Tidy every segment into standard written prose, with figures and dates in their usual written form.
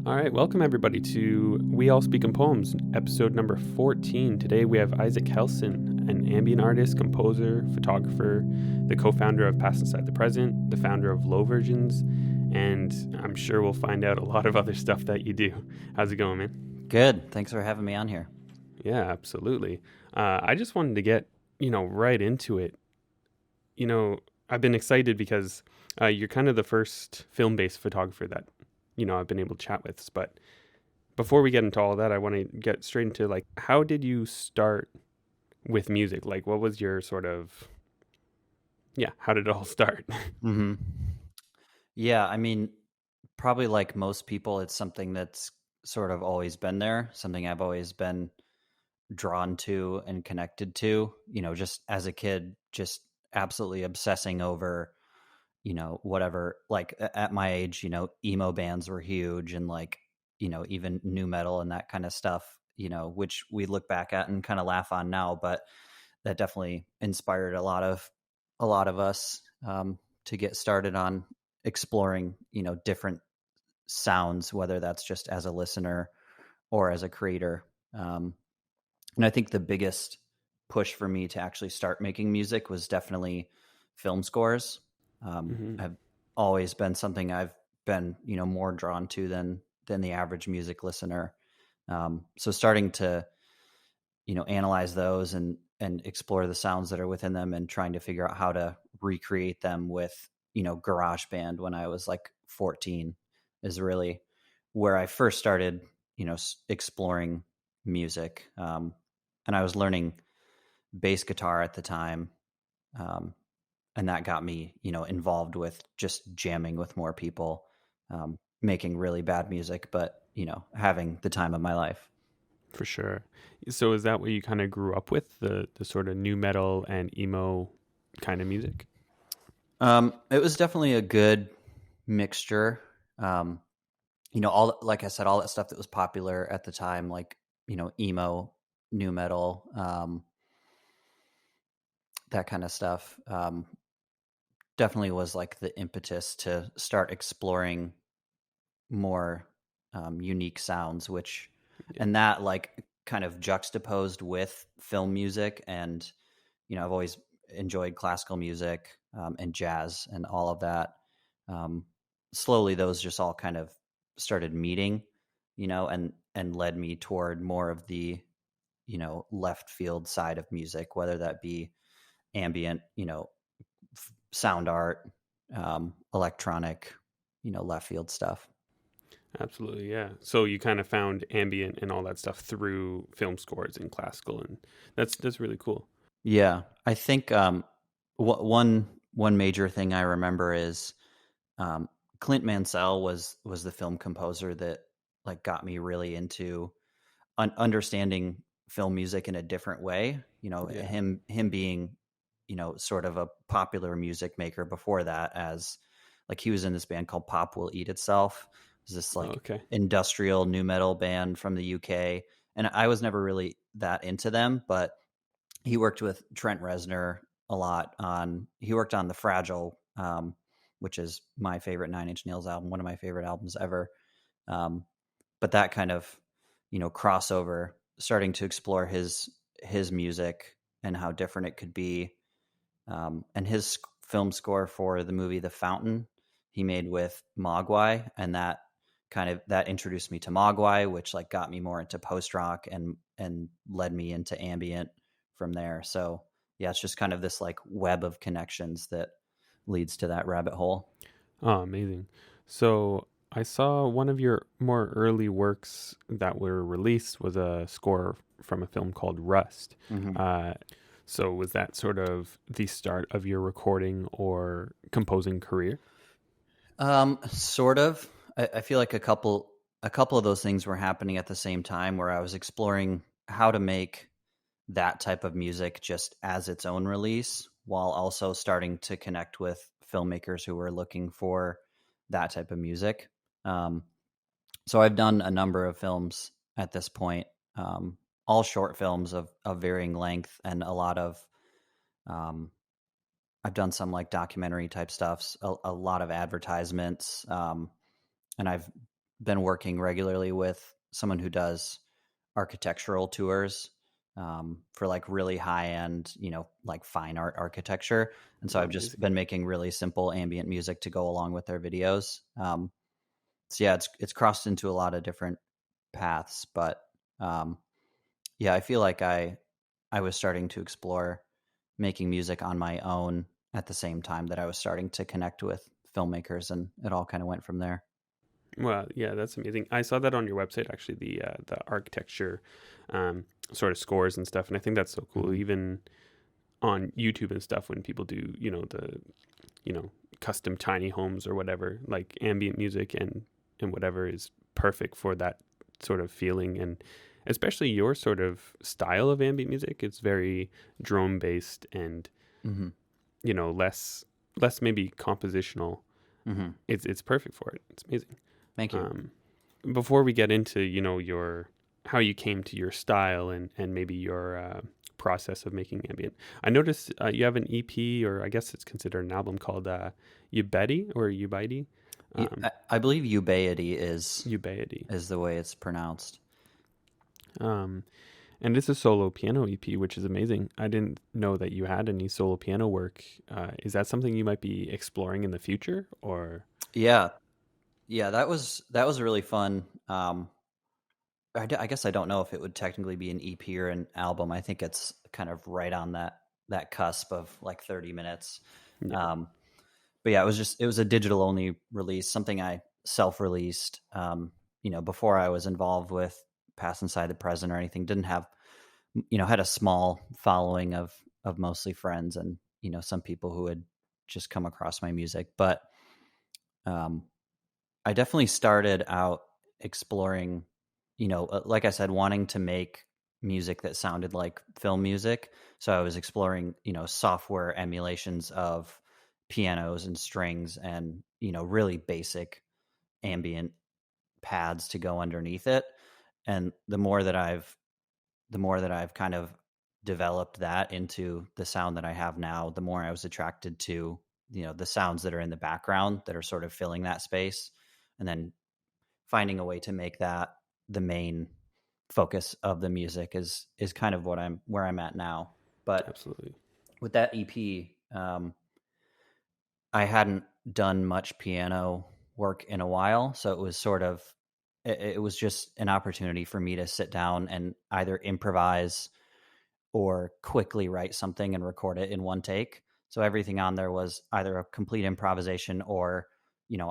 All right, welcome everybody to We All Speak in Poems, episode number 14. Today we have Isaac Helsen, an ambient artist, composer, photographer, the co-founder of Past Inside the Present, the founder of Low Versions, and I'm sure we'll find out a lot of other stuff that you do. How's it going, man? Good. Thanks for having me on here. Yeah, absolutely. I just wanted to get, right into it. I've been excited because you're kind of the first film-based photographer that I've been able to chat with. But before we get into all of that, I want to get straight into how did you start with music? Like, what was your how did it all start? hmm Yeah, I mean, probably like most people, it's something that's sort of always been there, something I've always been drawn to and connected to, just as a kid, just absolutely obsessing over, whatever, like at my age, emo bands were huge and even new metal and that kind of stuff, which we look back at and kind of laugh on now, but that definitely inspired a lot of us to get started on exploring, different sounds, whether that's just as a listener or as a creator. And I think the biggest push for me to actually start making music was definitely film scores. Mm-hmm. Have always been something I've been, more drawn to than the average music listener. So starting to, analyze those and explore the sounds that are within them and trying to figure out how to recreate them with, GarageBand when I was like 14 is really where I first started, exploring music. And I was learning bass guitar at the time. Um, and that got me, involved with just jamming with more people, making really bad music, but, having the time of my life. For sure. So is that what you kind of grew up with, the sort of new metal and emo kind of music? It was definitely a good mixture. Um, like I said, all that stuff that was popular at the time, like, emo, new metal, that kind of stuff, definitely was like the impetus to start exploring more unique sounds, Yeah. and that like kind of juxtaposed with film music. And, I've always enjoyed classical music and jazz and all of that. Um, Slowly, those just all kind of started meeting, and led me toward more of the, left field side of music, whether that be ambient, sound art, electronic, left field stuff. Absolutely, yeah. So you kind of found ambient and all that stuff through film scores and classical, and that's really cool. Yeah, I think one major thing I remember is um, Clint Mansell was the film composer that like got me really into understanding film music in a different way. Yeah. Him being sort of a popular music maker before that, as like he was in this band called Pop Will Eat Itself. It was this Oh, like okay. industrial new metal band from the UK, and I was never really that into them, but he worked with Trent Reznor a lot on. He worked on the Fragile, which is my favorite Nine Inch Nails album, one of my favorite albums ever. Um, but that kind of crossover, starting to explore his music and how different it could be, and his film score for the movie The Fountain he made with Mogwai, and that introduced me to Mogwai, which like got me more into post rock and led me into ambient from there. So yeah, it's just kind of this like web of connections that leads to that rabbit hole. Oh, amazing. So I saw one of your more early works that were released was a score from a film called Rust. hmm Uh, so was that sort of the start of your recording or composing career? Sort of. I feel like a couple of those things were happening at the same time, where I was exploring how to make that type of music just as its own release, while also starting to connect with filmmakers who were looking for that type of music. Um, so I've done a number of films at this point, all short films of varying length, and a lot of um, I've done some like documentary type stuffs, a lot of advertisements, and I've been working regularly with someone who does architectural tours for like really high end, like fine art architecture. And so Oh, I've just amazing. been making really simple ambient music to go along with their videos. So yeah, it's crossed into a lot of different paths, but um, yeah, I feel like I was starting to explore making music on my own at the same time that I was starting to connect with filmmakers, and it all kind of went from there. Well, yeah, that's amazing. I saw that on your website actually, the architecture sort of scores and stuff, and I think that's so cool. Hmm. Even on YouTube and stuff, when people do, custom tiny homes or whatever, like ambient music and whatever is perfect for that sort of feeling, and especially your sort of style of ambient music. It's very drone based and Hmm. less maybe compositional. Hmm. It's perfect for it. It's amazing. Thank you. Um, Before we get into your how you came to your style and maybe your process of making ambient, I noticed you have an EP, or I guess it's considered an album, called Ubedi or Ubidi. I believe Ubeity is Ubeidi. the way it's pronounced. Um, and it's a solo piano EP, which is amazing. I didn't know that you had any solo piano work. Is that something you might be exploring in the future, or? Yeah, yeah, that was really fun. I guess I don't know if it would technically be an EP or an album. I think it's kind of right on that cusp of like 30 minutes. Yeah, Um, but yeah, it was a digital only release, something I self released. Before I was involved with Pass Inside the Present or anything, didn't have had a small following of mostly friends and some people who had just come across my music, but um, I definitely started out exploring, like I said, wanting to make music that sounded like film music. So I was exploring, software emulations of pianos and strings and, really basic ambient pads to go underneath it. And the more that I've kind of developed that into the sound that I have now, the more I was attracted to, the sounds that are in the background that are sort of filling that space. And then finding a way to make that the main focus of the music is kind of where I'm at now. But absolutely. with that EP, I hadn't done much piano work in a while, so it was it was just an opportunity for me to sit down and either improvise or quickly write something and record it in one take. So everything on there was either a complete improvisation or,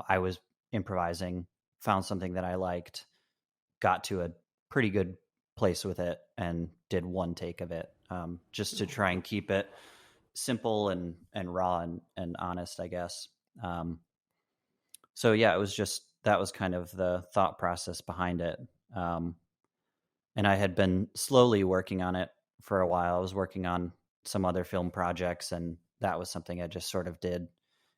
I was improvising, found something that I liked, got to a pretty good place with it, and did one take of it, just to Oh, try wow. and keep it simple and raw and honest, I guess. So yeah, it was just that was kind of the thought process behind it. Um, and I had been slowly working on it for a while. I was working on some other film projects, and that was something I just sort of did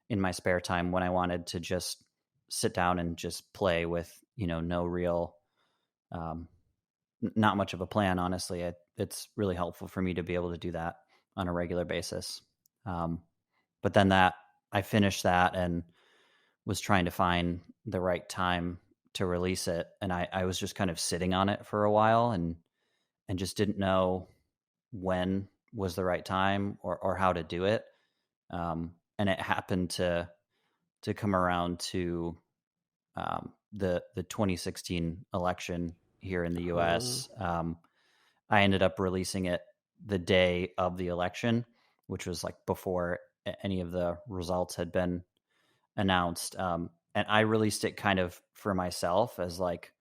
in my spare time when I wanted to just sit down and just play with, no real, um, not much of a plan. Honestly, it's really helpful for me to be able to do that on a regular basis. Um, but then that I finished that and was trying to find the right time to release it, and I was just kind of sitting on it for a while and just didn't know when was the right time or how to do it. And it happened to come around to the 2016 election here in the Uh, U.S. I ended up releasing it the day of the election, which was like before any of the results had been announced. And I released it kind of for myself as like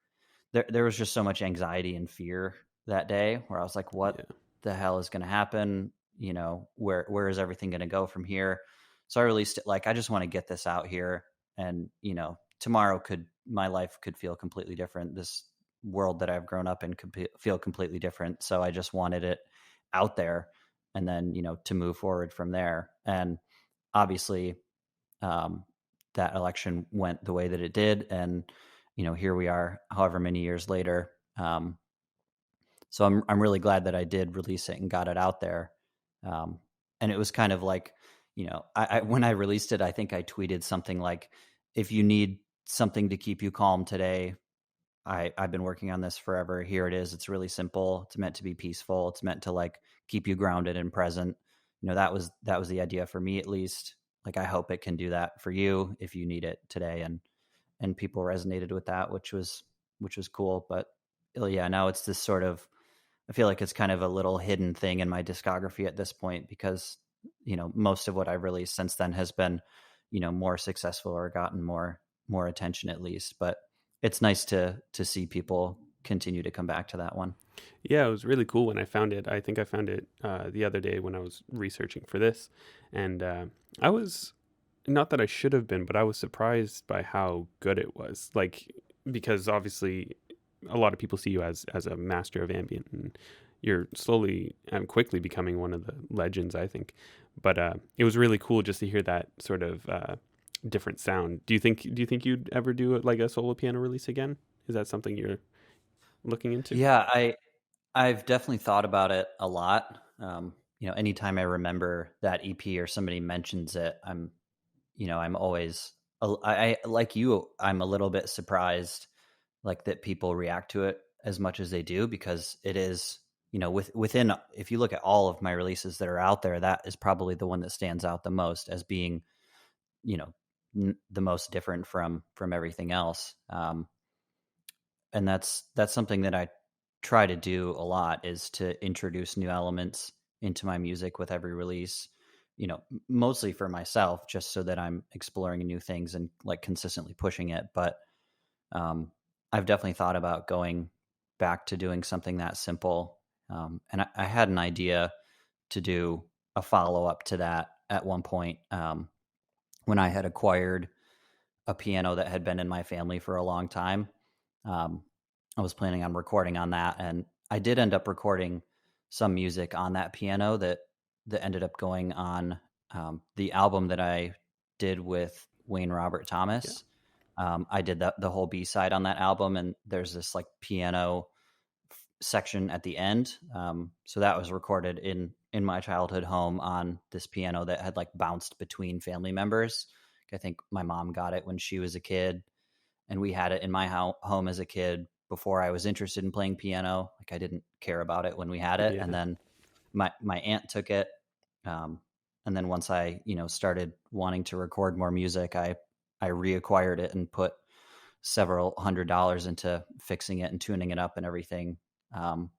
there was just so much anxiety and fear that day where I was like, what yeah, the hell is going to happen? Where is everything going to go from here? So I released it like, I just want to get this out here. And, tomorrow my life could feel completely different. This world that I've grown up in could feel completely different. So I just wanted it out there and then, to move forward from there. And obviously, um, that election went the way that it did, and here we are, however many years later. So I'm really glad that I did release it and got it out there. Um, and it was kind of like, I when I released it, I think I tweeted something like, "If you need something to keep you calm today, I've been working on this forever. Here it is. It's really simple. It's meant to be peaceful. It's meant to like keep you grounded and present. That was the idea for me at least. Like I hope it can do that for you if you need it today. And people resonated with that, which was cool. But yeah, now it's this sort of, I feel like it's kind of a little hidden thing in my discography at this point because most of what I've released since then has been more successful or gotten more attention at least. But it's nice to see people continue to come back to that one. Yeah, it was really cool when I found it. I think I found it the other day when I was researching for this, and I was not that I should have been, but I was surprised by how good it was. Like because obviously a lot of people see you as a master of ambient, and you're slowly and quickly becoming one of the legends, I think. But it was really cool just to hear that sort of different sound. Do you think you'd ever do it like a solo piano release again? Is that something you're looking into? Yeah, I've definitely thought about it a lot. Anytime I remember that EP or somebody mentions it, I'm always, like you, I'm a little bit surprised, like that people react to it as much as they do because it is, within. If you look at all of my releases that are out there, that is probably the one that stands out the most as being, you know, the most different from everything else. And that's something that I try to do a lot is to introduce new elements into my music with every release. Mostly for myself, just so that I'm exploring new things and like consistently pushing it. But I've definitely thought about going back to doing something that simple. And I had an idea to do a follow up to that at one point when I had acquired a piano that had been in my family for a long time. Um, I was planning on recording on that, and I did end up recording some music on that piano that ended up going on the album that I did with Wayne Robert Yeah. Thomas. I did the whole B side on that album, and there's this like piano section at the end. So that was recorded in my childhood home on this piano that had like bounced between family members. I think my mom got it when she was a kid, and we had it in my home as a kid before I was interested in playing piano. Like I didn't care about it when we had it, and Yeah. then my aunt took it. Um, and then once I started wanting to record more music, I reacquired it and put several $100s into fixing it and tuning it up and everything. Um,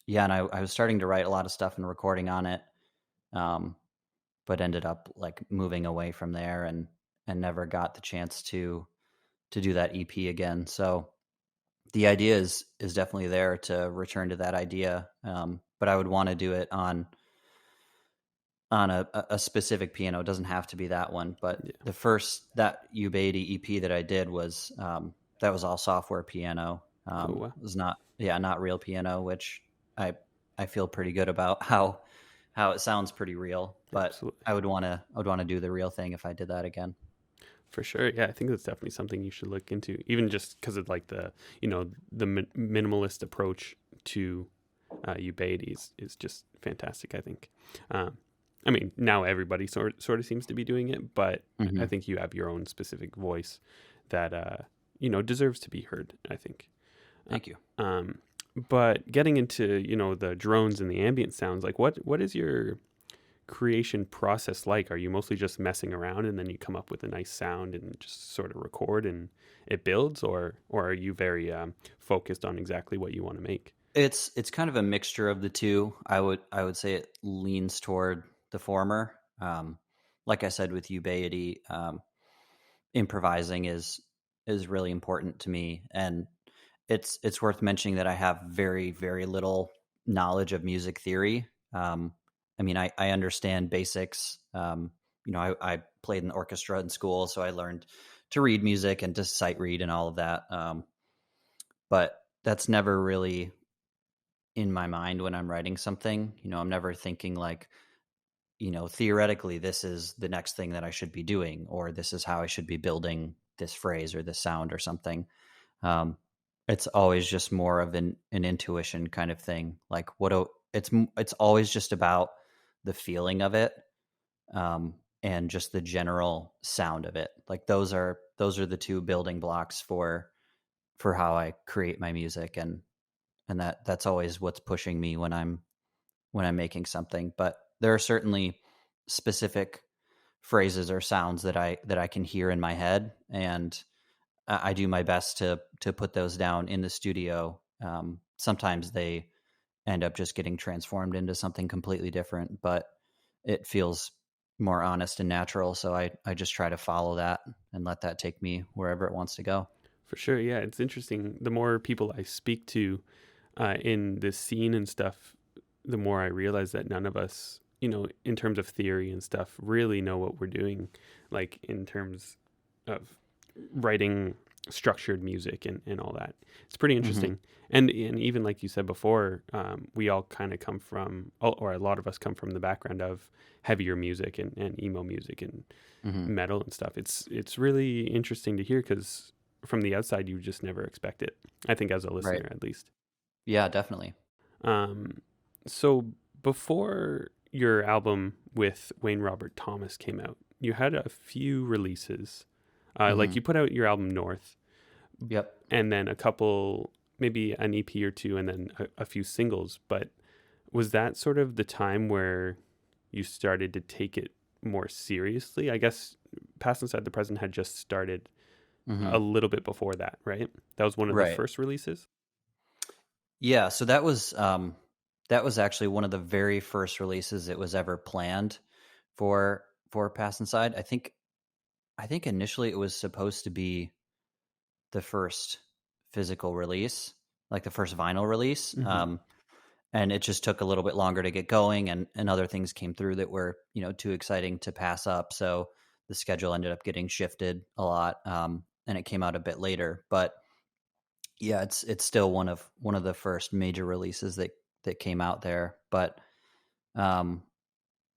yeah, and I was starting to write a lot of stuff and recording on it, um, but ended up like moving away from there and never got the chance to do that EP again. So the idea is definitely there to return to that idea, but I would want to do it on a specific piano. It doesn't have to be that one, but Yeah. the first that Ubaity EP that I did was that was all software piano. Oh wow. It was not real piano, which I I feel pretty good about how it sounds pretty real. But Absolutely. I would want to do the real thing if I did that again. For sure. Yeah, I think that's definitely something you should look into, even just because of like the minimalist approach to Ubaid is just fantastic. I think. Um, I mean, now everybody sort of seems to be doing it, but I Hmm. think you have your own specific voice that deserves to be heard. I think. Uh, Thank you. um, but getting into the drones and the ambient sounds, like what is your creation process like? Are you mostly just messing around and then you come up with a nice sound and just sort of record and it builds, or are you very focused on exactly what you want to make? It's kind of a mixture of the two. I would say it leans toward the former. Like I said with Ubaity, improvising is really important to me, and it's worth mentioning that I have very very little knowledge of music theory. I mean, I understand basics. I played in orchestra in school, so I learned to read music and to sight read and all of that. But that's never really in my mind when I'm writing something. I'm never thinking like, theoretically, this is the next thing that I should be doing, or this is how I should be building this phrase or this sound or something. Um, it's always just more of an intuition kind of thing. Like it's always just about the feeling of it, and just the general sound of it. Like those are the two building blocks for for how I create my music, and that's always what's pushing me when I'm making something. But there are certainly specific phrases or sounds that I can hear in my head, and I do my best to put those down in the studio. Sometimes they end up just getting transformed into something completely different, but it feels more honest and natural. So I just try to follow that and let that take me wherever it wants to go. For sure. Yeah, it's interesting. The more people I speak to in this scene and stuff, the more I realize that none of us, in terms of theory and stuff, really know what we're doing, like in terms of writing structured music and all that. It's pretty Hmm. interesting. And even like you said before, we all kind of come from, or a lot of us come from the background of heavier music and emo music and Hmm. metal and stuff. It's really interesting to hear because from the outside, you just never expect it. I think as a Right. listener, at least. Yeah, definitely. Um, so before your album with Wayne Robert Thomas came out, you had a few releases. Like Hmm. you put out your album North, Yep. and then a couple, maybe an EP or two, and then a few singles. But was that sort of the time where you started to take it more seriously? I guess Past Inside the Present had just started Hmm. a little bit before that, right? That was one of the Right. first releases. Yeah. So that was actually one of the very first releases that was ever planned for Pass Inside. I think initially it was supposed to be the first physical release, like the first vinyl release. Hmm. And it just took a little bit longer to get going, and other things came through that were, too exciting to pass up. So the schedule ended up getting shifted a lot. And it came out a bit later. But yeah, it's still one of the first major releases that came out there. But um,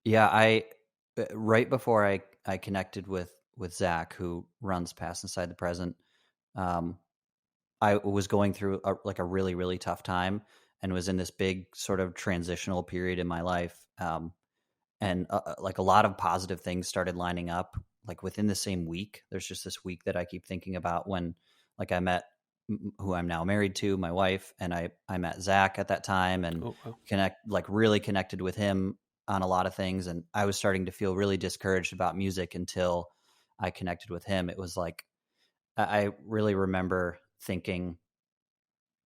yeah, I right before I connected with Zach, who runs Pass Inside the Present. Um, I was going through like a really, really tough time, and was in this big sort of transitional period in my life. And like a lot of positive things started lining up like within the same week. There's just this week that I keep thinking about when like I met who I'm now married to, my wife, and I met Zach at that time, and Oh, wow. really connected with him on a lot of things. And I was starting to feel really discouraged about music until I connected with him. It was like I really remember thinking,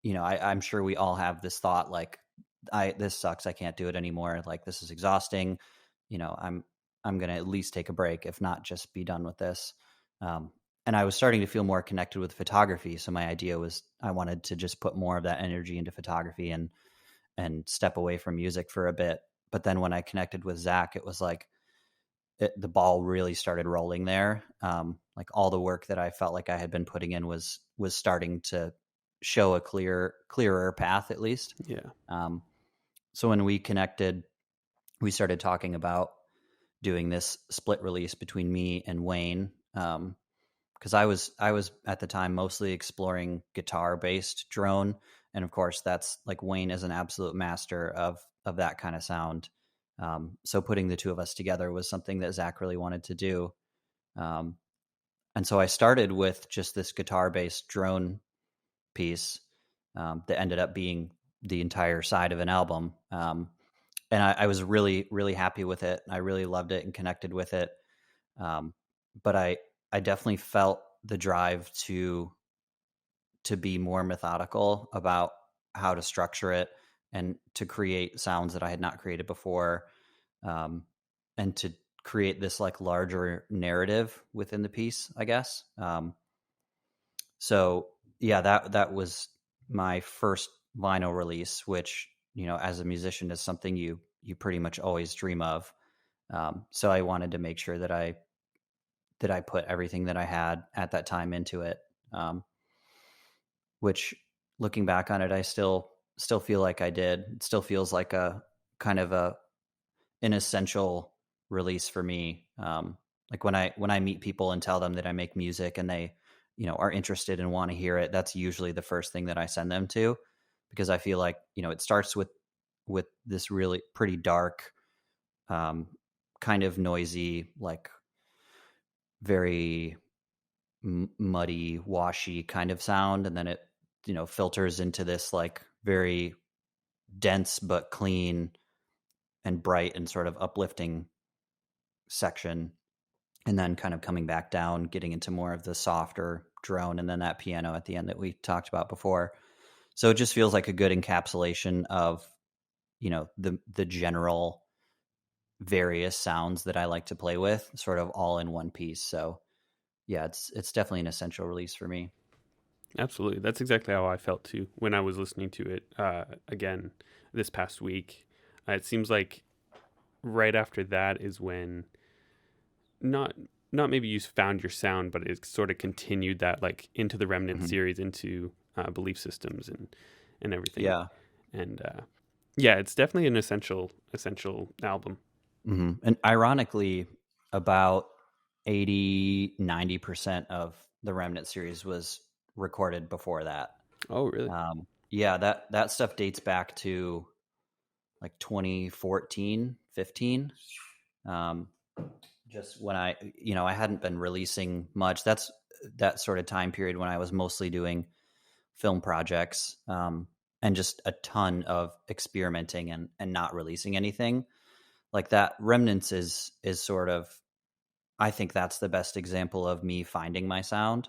I'm sure we all have this thought like, this sucks. I can't do it anymore. Like this is exhausting. You know, I'm gonna at least take a break, if not just be done with this. Um, and I was starting to feel more connected with photography. So my idea was I wanted to just put more of that energy into photography and step away from music for a bit. But then when I connected with Zach, it was like the ball really started rolling there. Like all the work that I felt like I had been putting in was starting to show a clearer path, at least. Yeah. Um, so when we connected, we started talking about doing this split release between me and Wayne. Because I was at the time mostly exploring guitar based drone, and of course that's like Wayne is an absolute master of that kind of sound. So putting the two of us together was something that Zach really wanted to do. Um, and so I started with just this guitar based drone piece that ended up being the entire side of an album. And I was really, really happy with it. I really loved it and connected with it. Um, but I definitely felt the drive to be more methodical about how to structure it and to create sounds that I had not created before, um, and to create this like larger narrative within the piece, I guess. So yeah, that was my first vinyl release, which as a musician is something you pretty much always dream of. So I wanted to make sure that I put everything that I had at that time into it. Um, which looking back on it, I still feel like I did. It still feels like a kind of an essential release for me. Like when I meet people and tell them that I make music and they are interested and want to hear it, that's usually the first thing that I send them to, because I feel like it starts with this really pretty dark, um, kind of noisy, like very muddy, washy kind of sound, and then it filters into this like very dense but clean and bright and sort of uplifting section, and then kind of coming back down, getting into more of the softer drone, and then that piano at the end that we talked about before. So it just feels like a good encapsulation of the general various sounds that I like to play with, sort of all in one piece. So yeah, it's definitely an essential release for me. Absolutely. That's exactly how I felt too when I was listening to it again this past week. It seems like right after that is when not not maybe you found your sound, but it sort of continued that like into the Remnant Mhm. series, into belief systems and everything. Yeah. And yeah, it's definitely an essential album. And ironically, about 80-90% of the Remnant series was recorded before that. Oh, really? Yeah, that stuff dates back to like 2014, 15. Um, just when I hadn't been releasing much. That's that sort of time period when I was mostly doing film projects, and just a ton of experimenting and not releasing anything. Like that Remnants is sort of, I think that's the best example of me finding my sound.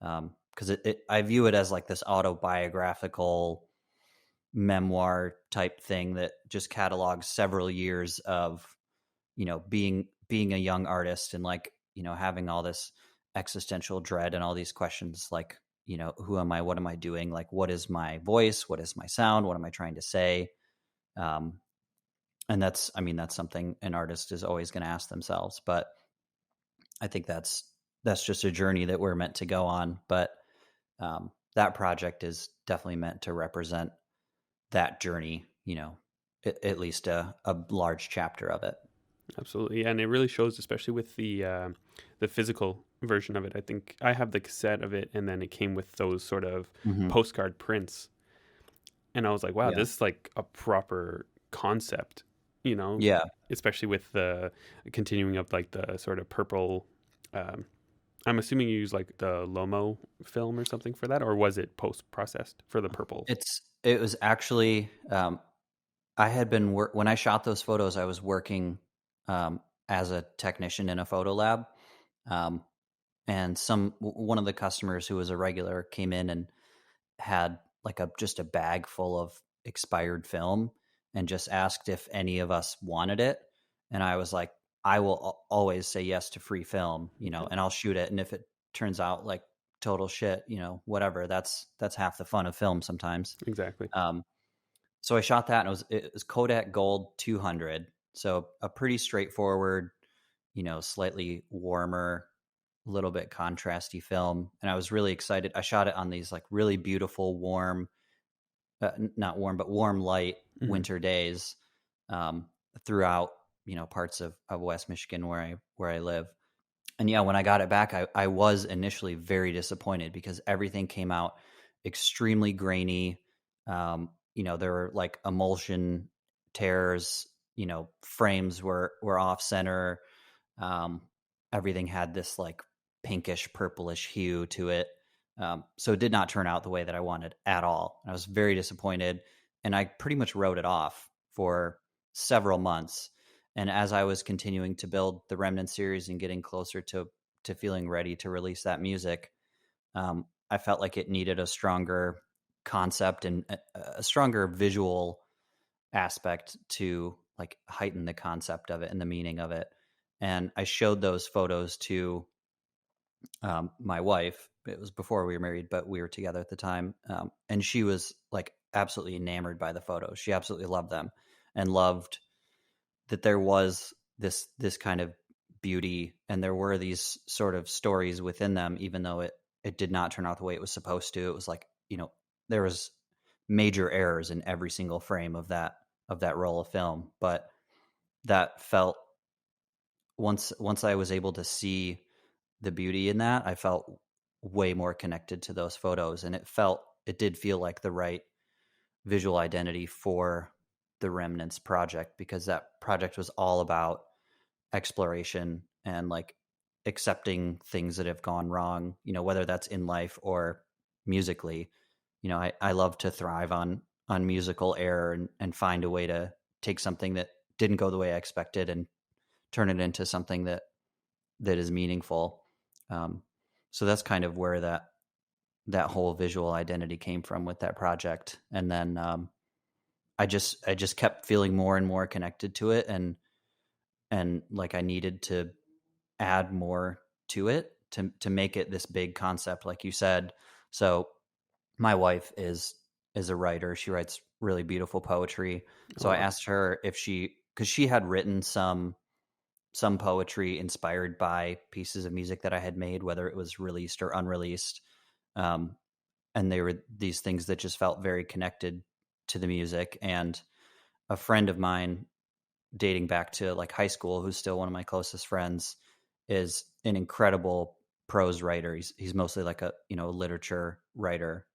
Because I view it as like this autobiographical memoir type thing that just catalogs several years of being a young artist, and like having all this existential dread and all these questions, like who am I, what am I doing, like what is my voice, what is my sound, what am I trying to say. um and that's something an artist is always going to ask themselves, but I think that's just a journey that we're meant to go on. But that project is definitely meant to represent that journey, at least a large chapter of it. Absolutely. Yeah, and it really shows, especially with the physical version of it. I think I have the cassette of it, and then it came with those sort of Hmm. postcard prints, and I was like, wow, Yeah. this is like a proper concept, you know, Yeah. especially with the continuing of like the sort of purple. Um, I'm assuming you use like the Lomo film or something for that, or was it post processed for the purple? It was actually, I had been when I shot those photos. I was working um, as a technician in a photo lab, um, and one of the customers who was a regular came in and had like a just a bag full of expired film, and just asked if any of us wanted it. And I was like, I will always say yes to free film, Yeah, and I'll shoot it. And if it turns out like total shit, whatever, that's half the fun of film sometimes. exactly. Um, so I shot that, and it was Kodak Gold 200. So a pretty straightforward, slightly warmer, a little bit contrasty film. And I was really excited. I shot it on these like really beautiful, warm, not warm, but warm light Hmm. winter days, um, throughout, parts of West Michigan where I live. And yeah, when I got it back, I was initially very disappointed because everything came out extremely grainy. There were like emulsion tears. Frames were off center. Um, Everything had this like pinkish purplish hue to it. So it did not turn out the way that I wanted at all. I was very disappointed, and I pretty much wrote it off for several months. And as I was continuing to build the Remnant series and getting closer to feeling ready to release that music, I felt like it needed a stronger concept and a stronger visual aspect to like heighten the concept of it and the meaning of it. And I showed those photos to my wife. It was before we were married, but we were together at the time. And she was like absolutely enamored by the photos. She absolutely loved them, and loved that there was this kind of beauty, and there were these sort of stories within them, even though it did not turn out the way it was supposed to. It was like, there was major errors in every single frame of that roll of film. But that felt, once I was able to see the beauty in that, I felt way more connected to those photos, and it did feel like the right visual identity for the Remnants project, because that project was all about exploration and like accepting things that have gone wrong, whether that's in life or musically. I love to thrive on musical error and find a way to take something that didn't go the way I expected and turn it into something that is meaningful. Um, so that's kind of where that whole visual identity came from with that project. And then I just kept feeling more and more connected to it, and like I needed to add more to it to make it this big concept, like you said. So my wife is a writer. She writes really beautiful poetry. Oh So I wow. asked her if because she had written some poetry inspired by pieces of music that I had made, whether it was released or unreleased. Um, and they were these things that just felt very connected to the music. And a friend of mine, dating back to like high school, who's still one of my closest friends, is an incredible prose writer. He's mostly like a literature writer.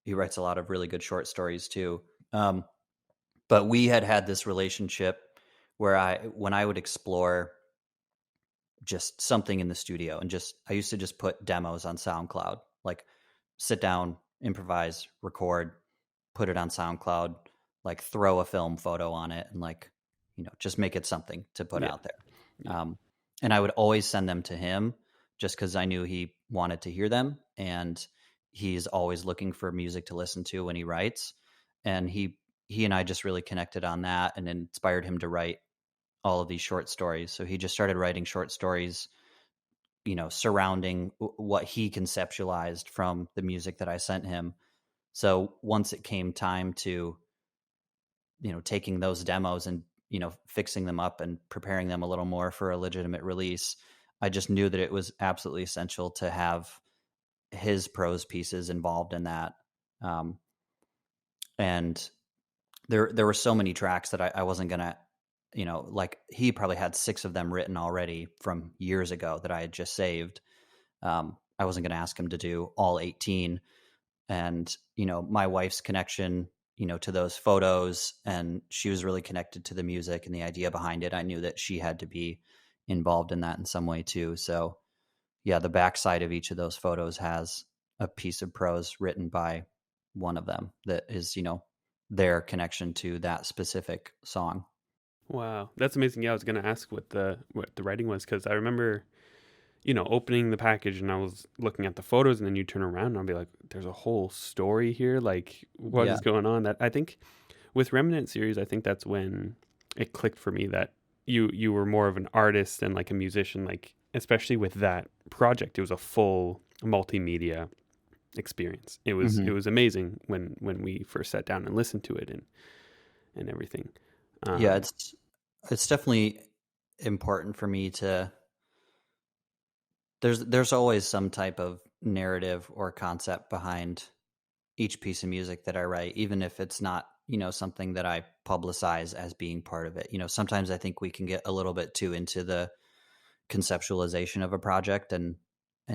He writes a lot of really good short stories too. Um, but we had this relationship where when I would explore just something in the studio, and just I used to just put demos on SoundCloud, like sit down, improvise, record, put it on SoundCloud, like throw a film photo on it, and like just make it something to put Yeah. out there. Yeah. And I would always send them to him just because I knew he wanted to hear them, and he's always looking for music to listen to when he writes. And he and I just really connected on that, and inspired him to write all of these short stories. So he just started writing short stories, surrounding what he conceptualized from the music that I sent him. So once it came time to, taking those demos and, fixing them up and preparing them a little more for a legitimate release, I just knew that it was absolutely essential to have his prose pieces involved in that. Um, and there were so many tracks that I wasn't gonna, like he probably had 6 of them written already from years ago that I had just saved. I wasn't gonna ask him to do all 18. And my wife's connection, to those photos, and she was really connected to the music and the idea behind it. I knew that she had to be involved in that in some way too. So yeah, the backside of each of those photos has a piece of prose written by one of them that is, their connection to that specific song. Wow, that's amazing. Yeah, I was gonna ask what the writing was because I remember, opening the package and I was looking at the photos, and then you turn around and I'll be like, "There's a whole story here. Like, what Yeah. is going on?" That I think with Remnant series, I think that's when it clicked for me that you were more of an artist and like a musician. Like, especially with that project, it was a full multimedia experience. It Hmm. was amazing when we first sat down and listened to it and everything. Yeah, Um, it's definitely important for me to there's always some type of narrative or concept behind each piece of music that I write, even if it's not, something that I publicize as being part of it. Sometimes I think we can get a little bit too into the conceptualization of a project and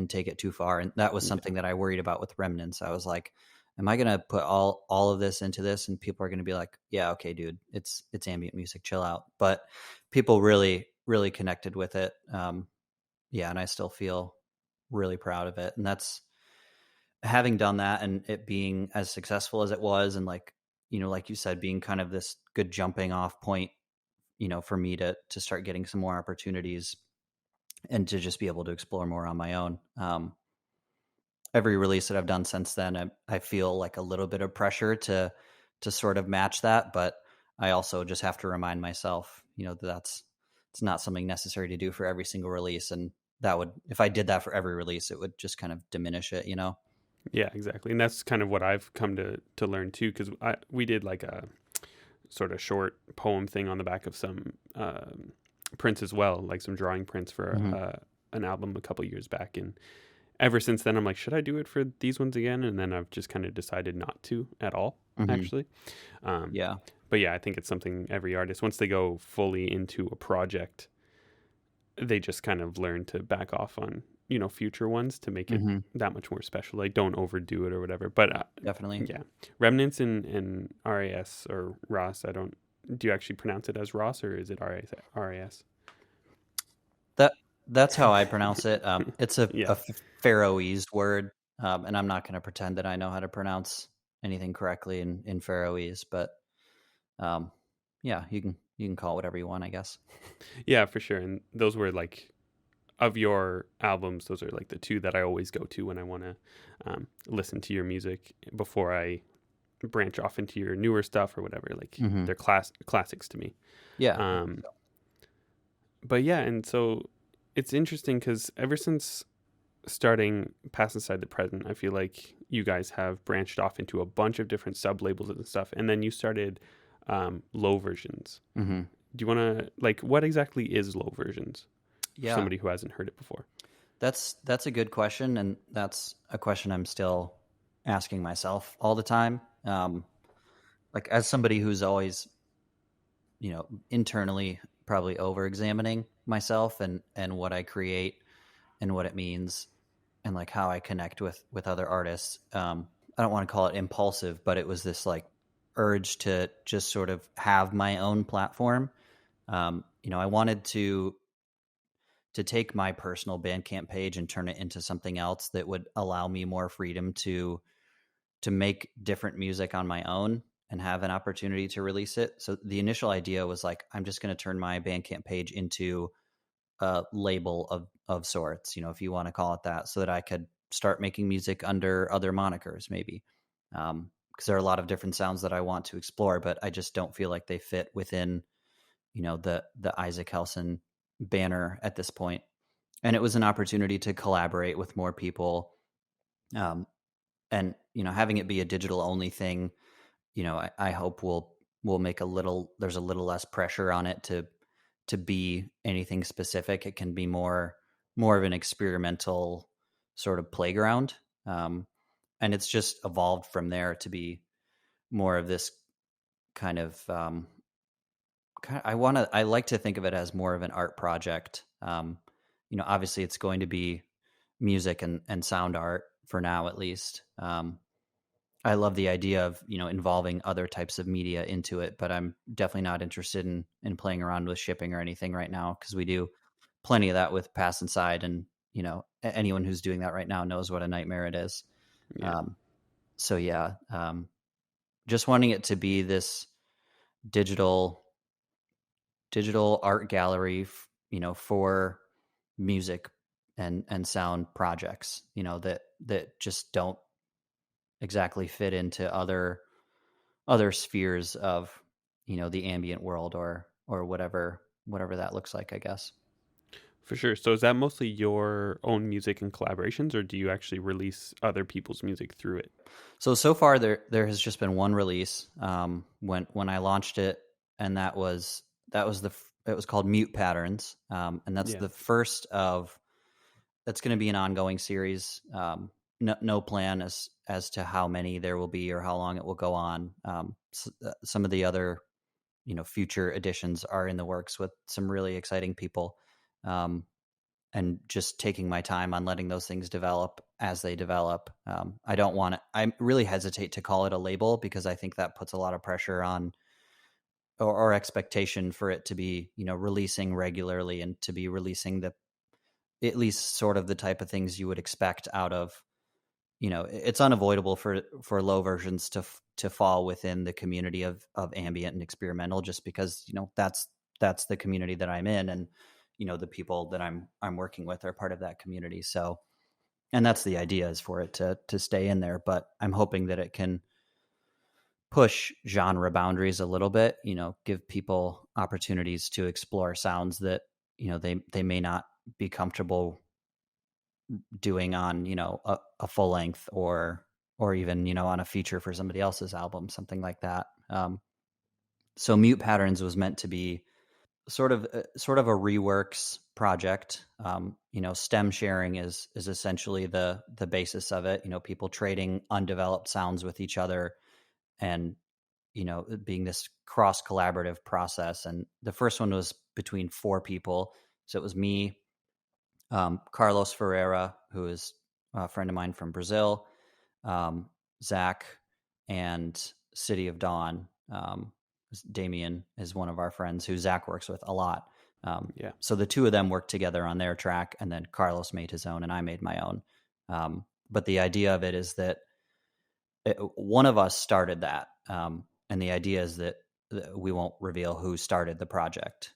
take it too far. And that was yeah, something that I worried about with Remnants. I was like, am I going to put all of this into this, and people are going to be like, yeah, okay, dude, it's ambient music, chill out. But people really connected with it. Yeah, and I still feel really proud of it. And that's having done that and it being as successful as it was, and like, like you said, being kind of this good jumping off point, for me to start getting some more opportunities and to just be able to explore more on my own. Every release that I've done since then, I feel like a little bit of pressure to sort of match that, but I also just have to remind myself, that it's not something necessary to do for every single release, and that would, if I did that for every release, it would just kind of diminish it. yeah, exactly. And that's kind of what I've come to learn too, because we did like a sort of short poem thing on the back of some prints as well, like some drawing prints for Hmm. an album a couple years back. And ever since then, I'm like, should I do it for these ones again? And then I've just kind of decided not to at all, Hmm. actually. Um, Yeah. but yeah, I think it's something every artist, once they go fully into a project, they just kind of learn to back off on, future ones to make it Hmm. that much more special. Like, don't overdo it or whatever. But Definitely. yeah, Remnants and RAS or Ross, do you actually pronounce it as Ross or is it RAS? RAS? That's how I pronounce it. It's Yeah. a Faroese word, and I'm not going to pretend that I know how to pronounce anything correctly in Faroese, but um, yeah, you can call it whatever you want, I guess. Yeah, for sure. And those were like, of your albums, those are like the two that I always go to when I want to listen to your music before I branch off into your newer stuff or whatever. Like Hmm. they're classics to me. Yeah, I think Um, so. but yeah, and so it's interesting because ever since starting Pass Inside the Present, I feel like you guys have branched off into a bunch of different sub labels and stuff, and then you started low versions. Hmm. Do you want to like what exactly is low versions for Yeah, somebody who hasn't heard it before? that's a good question, and that's a question I'm still asking myself all the time. Like as somebody who's always, internally probably over examining myself and what I create and what it means and like how I connect with other artists. I don't want to call it impulsive, but it was this like urge to just sort of have my own platform. I wanted to take my personal Bandcamp page and turn it into something else that would allow me more freedom to make different music on my own and have an opportunity to release it. So the initial idea was like, I'm just going to turn my Bandcamp page into a label of sorts, if you want to call it that, so that I could start making music under other monikers, maybe. Because there are a lot of different sounds that I want to explore, but I just don't feel like they fit within, the Isaac Helsen banner at this point. And it was an opportunity to collaborate with more people, um, and having it be a digital only thing, I hope will make there's a little less pressure on it to be anything specific. It can be more of an experimental sort of playground, and it's just evolved from there to be more of this kind of. I like to think of it as more of an art project. Obviously, it's going to be music and sound art for now, at least. I love the idea of involving other types of media into it, but I'm definitely not interested in playing around with shipping or anything right now because we do plenty of that with Pass Inside, and anyone who's doing that right now knows what a nightmare it is. Yeah, Um, so yeah, just wanting it to be this digital digital art gallery, for music and sound projects, that just don't exactly fit into other spheres of the ambient world or whatever that looks like, I guess. for sure. So is that mostly your own music and collaborations, or do you actually release other people's music through it? So far there has just been one release, when I launched it, and that was it was called Mute Patterns, and that's Yeah. the first of that's going to be an ongoing series. No plan as to how many there will be or how long it will go on. Some of the other future editions are in the works with some really exciting people, um, and just taking my time on letting those things develop as they develop. I don't want to. I really hesitate to call it a label because I think that puts a lot of pressure on or expectation for it to be releasing regularly and to be releasing the at least sort of the type of things you would expect out of it's unavoidable for low versions to fall within the community of ambient and experimental, just because that's the community that I'm in, and the people that I'm working with are part of that community. So, and that's the idea, is for it to stay in there, but I'm hoping that it can push genre boundaries a little bit, give people opportunities to explore sounds that they may not be comfortable doing on a full length, or even on a feature for somebody else's album, something like that. So Mute Patterns was meant to be sort of a reworks project. Stem sharing is essentially the basis of it. People trading undeveloped sounds with each other, and it being this cross collaborative process. And the first one was between four people, so it was me, Carlos Ferreira, who is a friend of mine from Brazil, um, Zach, and City of Dawn. Damien is one of our friends who Zach works with a lot. Yeah. So the two of them worked together on their track, and then Carlos made his own, and I made my own. But the idea of it is that one of us started that, and the idea is that we won't reveal who started the project.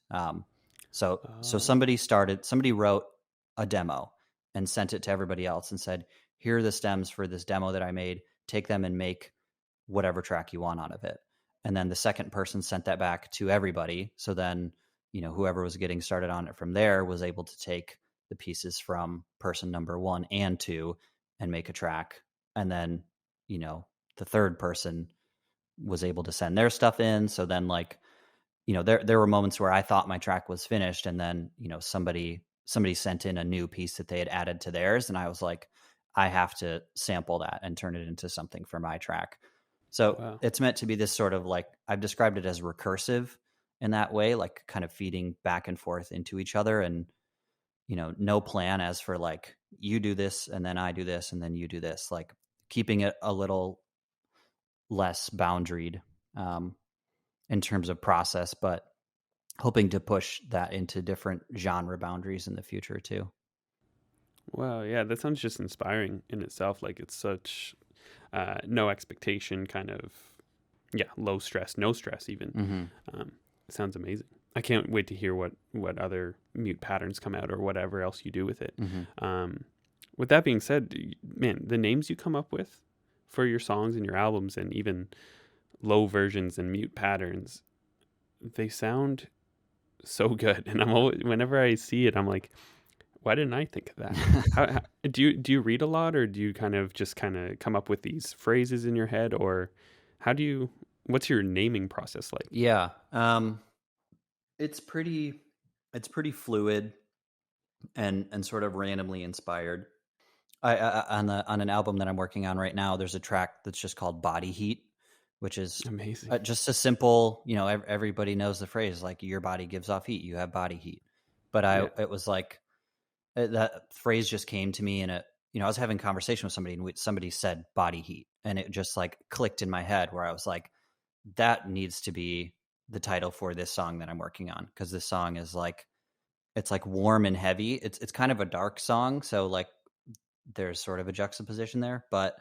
So Oh, somebody wrote a demo and sent it to everybody else and said, "Here are the stems for this demo that I made. Take them and make whatever track you want out of it." And then the second person sent that back to everybody. So then, whoever was getting started on it from there was able to take the pieces from person number 1 and 2 and make a track. And then, you know, the third person was able to send their stuff in. So then, like, there were moments where I thought my track was finished, and then, somebody sent in a new piece that they had added to theirs, and I was like, I have to sample that and turn it into something for my track. So wow. it's meant to be this sort of, like, I've described it as recursive in that way, like kind of feeding back and forth into each other, and no plan as for, like, you do this and then I do this and then you do this, like keeping it a little less boundaried, um, in terms of process, but hoping to push that into different genre boundaries in the future too. Wow. Yeah, that sounds just inspiring in itself. Like it's such no expectation kind of, yeah, low stress, no stress even. Mm-hmm. Um, it sounds amazing. I can't wait to hear what other mute patterns come out or whatever else you do with it. Mm-hmm. Um, with that being said, man, the names you come up with for your songs and your albums and even low versions and mute patterns, they sound so good. And I'm always, whenever I see it, I'm like, why didn't I think of that? How do you read a lot, or do you kind of come up with these phrases in your head, or how do you? What's your naming process like? Yeah. It's pretty fluid and sort of randomly inspired. On an album that I'm working on right now, there's a track that's just called Body Heat, which is Amazing. just a simple, everybody knows the phrase, like, your body gives off heat, you have body heat. But Yeah. it was like, that phrase just came to me, and I was having a conversation with somebody, and somebody said body heat, and it just, like, clicked in my head, where I was like, that needs to be the title for this song that I'm working on, because this song is like, it's like warm and heavy. It's kind of a dark song, so, like, there's sort of a juxtaposition there, but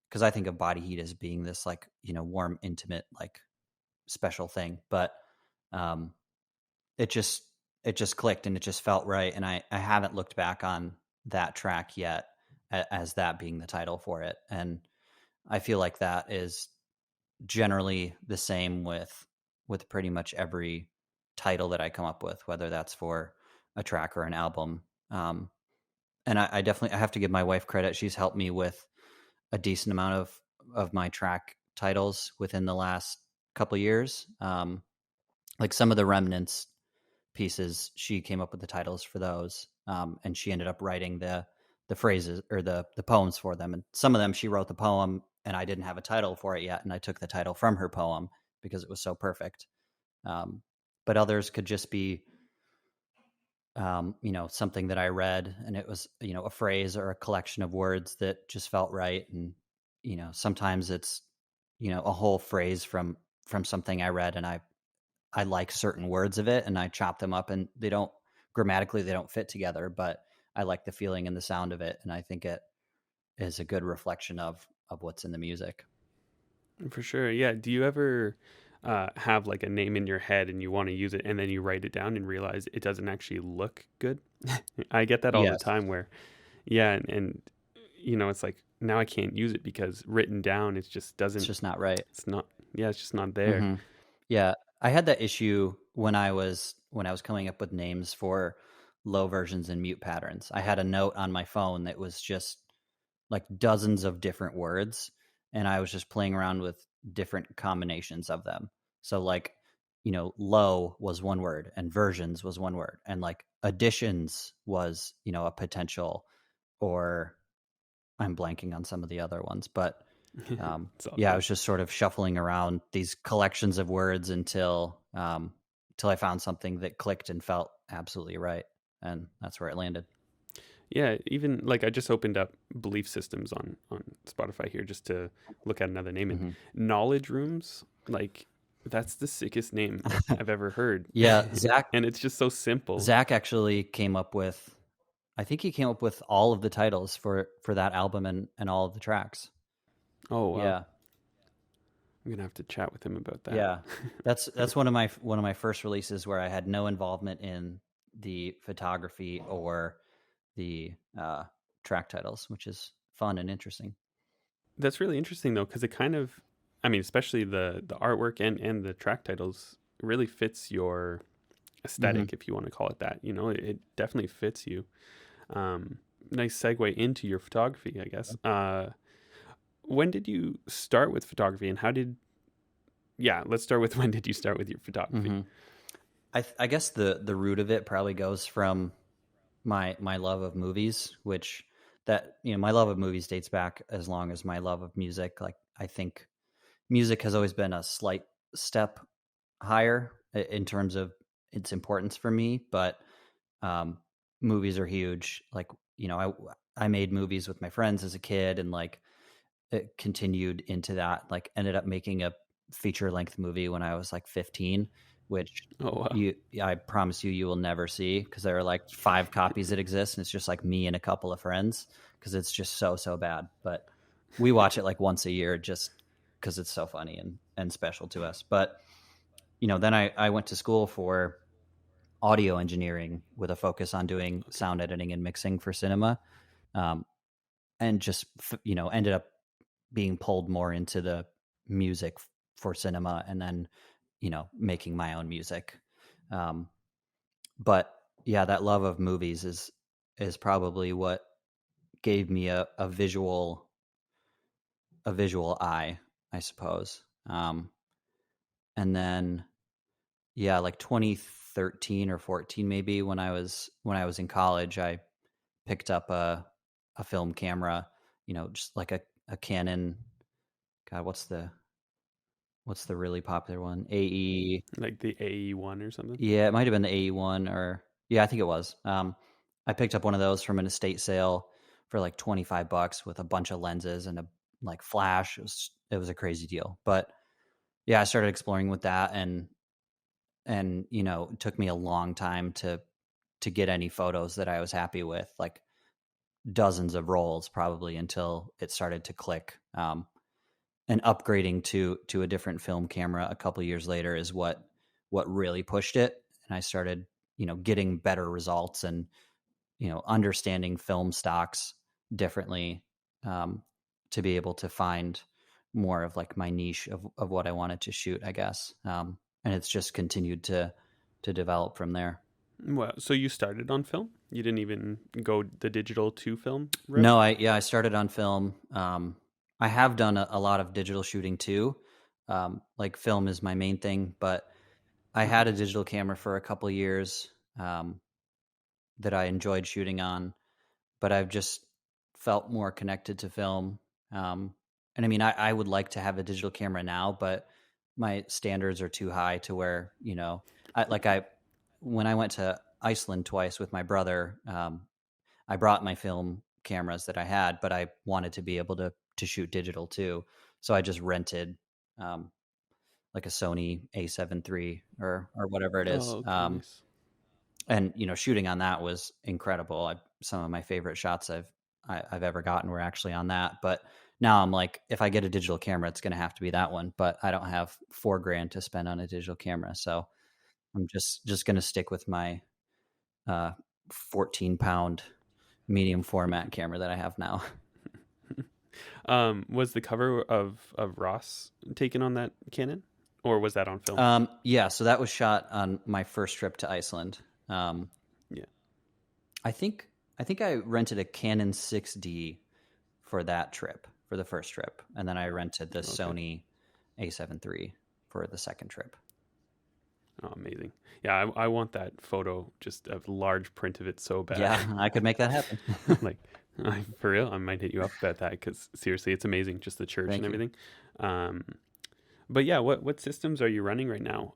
because I think of body heat as being this, like, warm, intimate, like, special thing, but um it just it just clicked, and it just felt right, and I haven't looked back on that track yet as that being the title for it. And I feel like that is generally the same with pretty much every title that I come up with, whether that's for a track or an album. And I definitely, I have to give my wife credit. She's helped me with a decent amount of my track titles within the last couple years. Like some of the Remnants pieces, she came up with the titles for those, and she ended up writing the phrases, or the poems for them. And some of them, she wrote the poem, and I didn't have a title for it yet, and I took the title from her poem because it was so perfect. Um, but others could just be, something that I read, and it was, a phrase or a collection of words that just felt right. And sometimes it's, a whole phrase from something I read, and I like certain words of it, and I chop them up, and they don't fit together, but I like the feeling and the sound of it, and I think it is a good reflection of what's in the music. For sure. Yeah. Do you ever have like a name in your head and you want to use it and then you write it down and realize it doesn't actually look good? I get that all the Yes. time where, yeah, and it's like now I can't use it because written down it just It's doesn't, just not right. it's not, yeah, it's just not there. Hmm. Yeah, I had that issue when I was coming up with names for low versions and mute patterns. I had a note on my phone that was just like dozens of different words, and I was just playing around with different combinations of them. So, like, low was one word, and versions was one word, and, like, additions was, a potential, or I'm blanking on some of the other ones, but It's all yeah, I good. was just sort of shuffling around these collections of words until I found something that clicked and felt absolutely right, and that's where it landed. Yeah, even like I just opened up belief systems on Spotify here just to look at another name, and Hmm. knowledge rooms. Like That's the sickest name I've ever heard. Yeah, Zach And it's just so simple. Zach actually came up with, I think he came up with all of the titles for that album and all of the tracks. Oh, wow. Yeah. I'm gonna have to chat with him about that. Yeah. That's one of my first releases where I had no involvement in the photography or the track titles, which is fun and interesting. That's really interesting though, because it kind of, I mean, especially the artwork and the track titles really fits your Hmm. aesthetic, if you want to call it that. You know, it definitely fits you. Nice segue into your photography, I guess. When did you start with photography, and how did? Yeah, let's start with when did you start with your photography? Hmm. I guess the root of it probably goes from my love of movies, which that my love of movies dates back as long as my love of music. Like I think music has always been a slight step higher in terms of its importance for me, but um, movies are huge. Like I made movies with my friends as a kid, and like it continued into that. Like ended up making a feature length movie when I was like 15, which Oh wow, I promise you will never see because there are like 5 copies that exist, and it's just like me and a couple of friends because it's just so bad. But we watch it like once a year just because it's so funny and special to us. But then I went to school for audio engineering with a focus on doing okay, sound editing and mixing for cinema, um, and just ended up being pulled more into the music for cinema, and then making my own music. Um, but yeah, that love of movies is probably what gave me a visual eye, I suppose. And then yeah, like 2013 or 14 maybe, when I was in college, I picked up a film camera, just like a Canon. God, what's the really popular one? AE. like the AE1 or something. Yeah, it might have been the AE1, or yeah, I think it was. I picked up one of those from an estate sale for like $25 with a bunch of lenses and a like flash. It was a crazy deal. But yeah, I started exploring with that, and it took me a long time to get any photos that I was happy with, like dozens of rolls probably until it started to click. And upgrading to a different film camera a couple years later is what really pushed it, and I started getting better results, and understanding film stocks differently, um, to be able to find more of like my niche of what I wanted to shoot, I guess. And it's just continued to develop from there. Well, so you started on film? You didn't even go the digital to film route? No, I started on film. I have done a lot of digital shooting too. Like film is my main thing, but I Hmm. had a digital camera for a couple of years, that I enjoyed shooting on, but I've just felt more connected to film. And I mean, I would like to have a digital camera now, but my standards are too high to where, when I went to Iceland twice with my brother, I brought my film cameras that I had, but I wanted to be able to shoot digital too. So I just rented, um, like a Sony A7 III or whatever it Oh, is. okay, nice. And shooting on that was incredible. Some of my favorite shots I've ever gotten were actually on that. But now I'm like, if I get a digital camera, it's going to have to be that one. But I don't have $4,000 to spend on a digital camera, so I'm just going to stick with my 14-pound medium format camera that I have now. Was the cover of Ross taken on that Canon, or was that on film? Yeah, so that was shot on my first trip to Iceland. Um, Yeah. I think I think I rented a Canon 6D for that trip, for the first trip, and then I rented the Okay. Sony A7 III for the second trip. Oh, amazing. Yeah, I want that photo, just a large print of it so bad. Yeah, I could make that happen. Like, for real, I might hit you up about that because seriously, it's amazing, just the church and Thank you. everything. Um, but yeah, what systems are you running right now?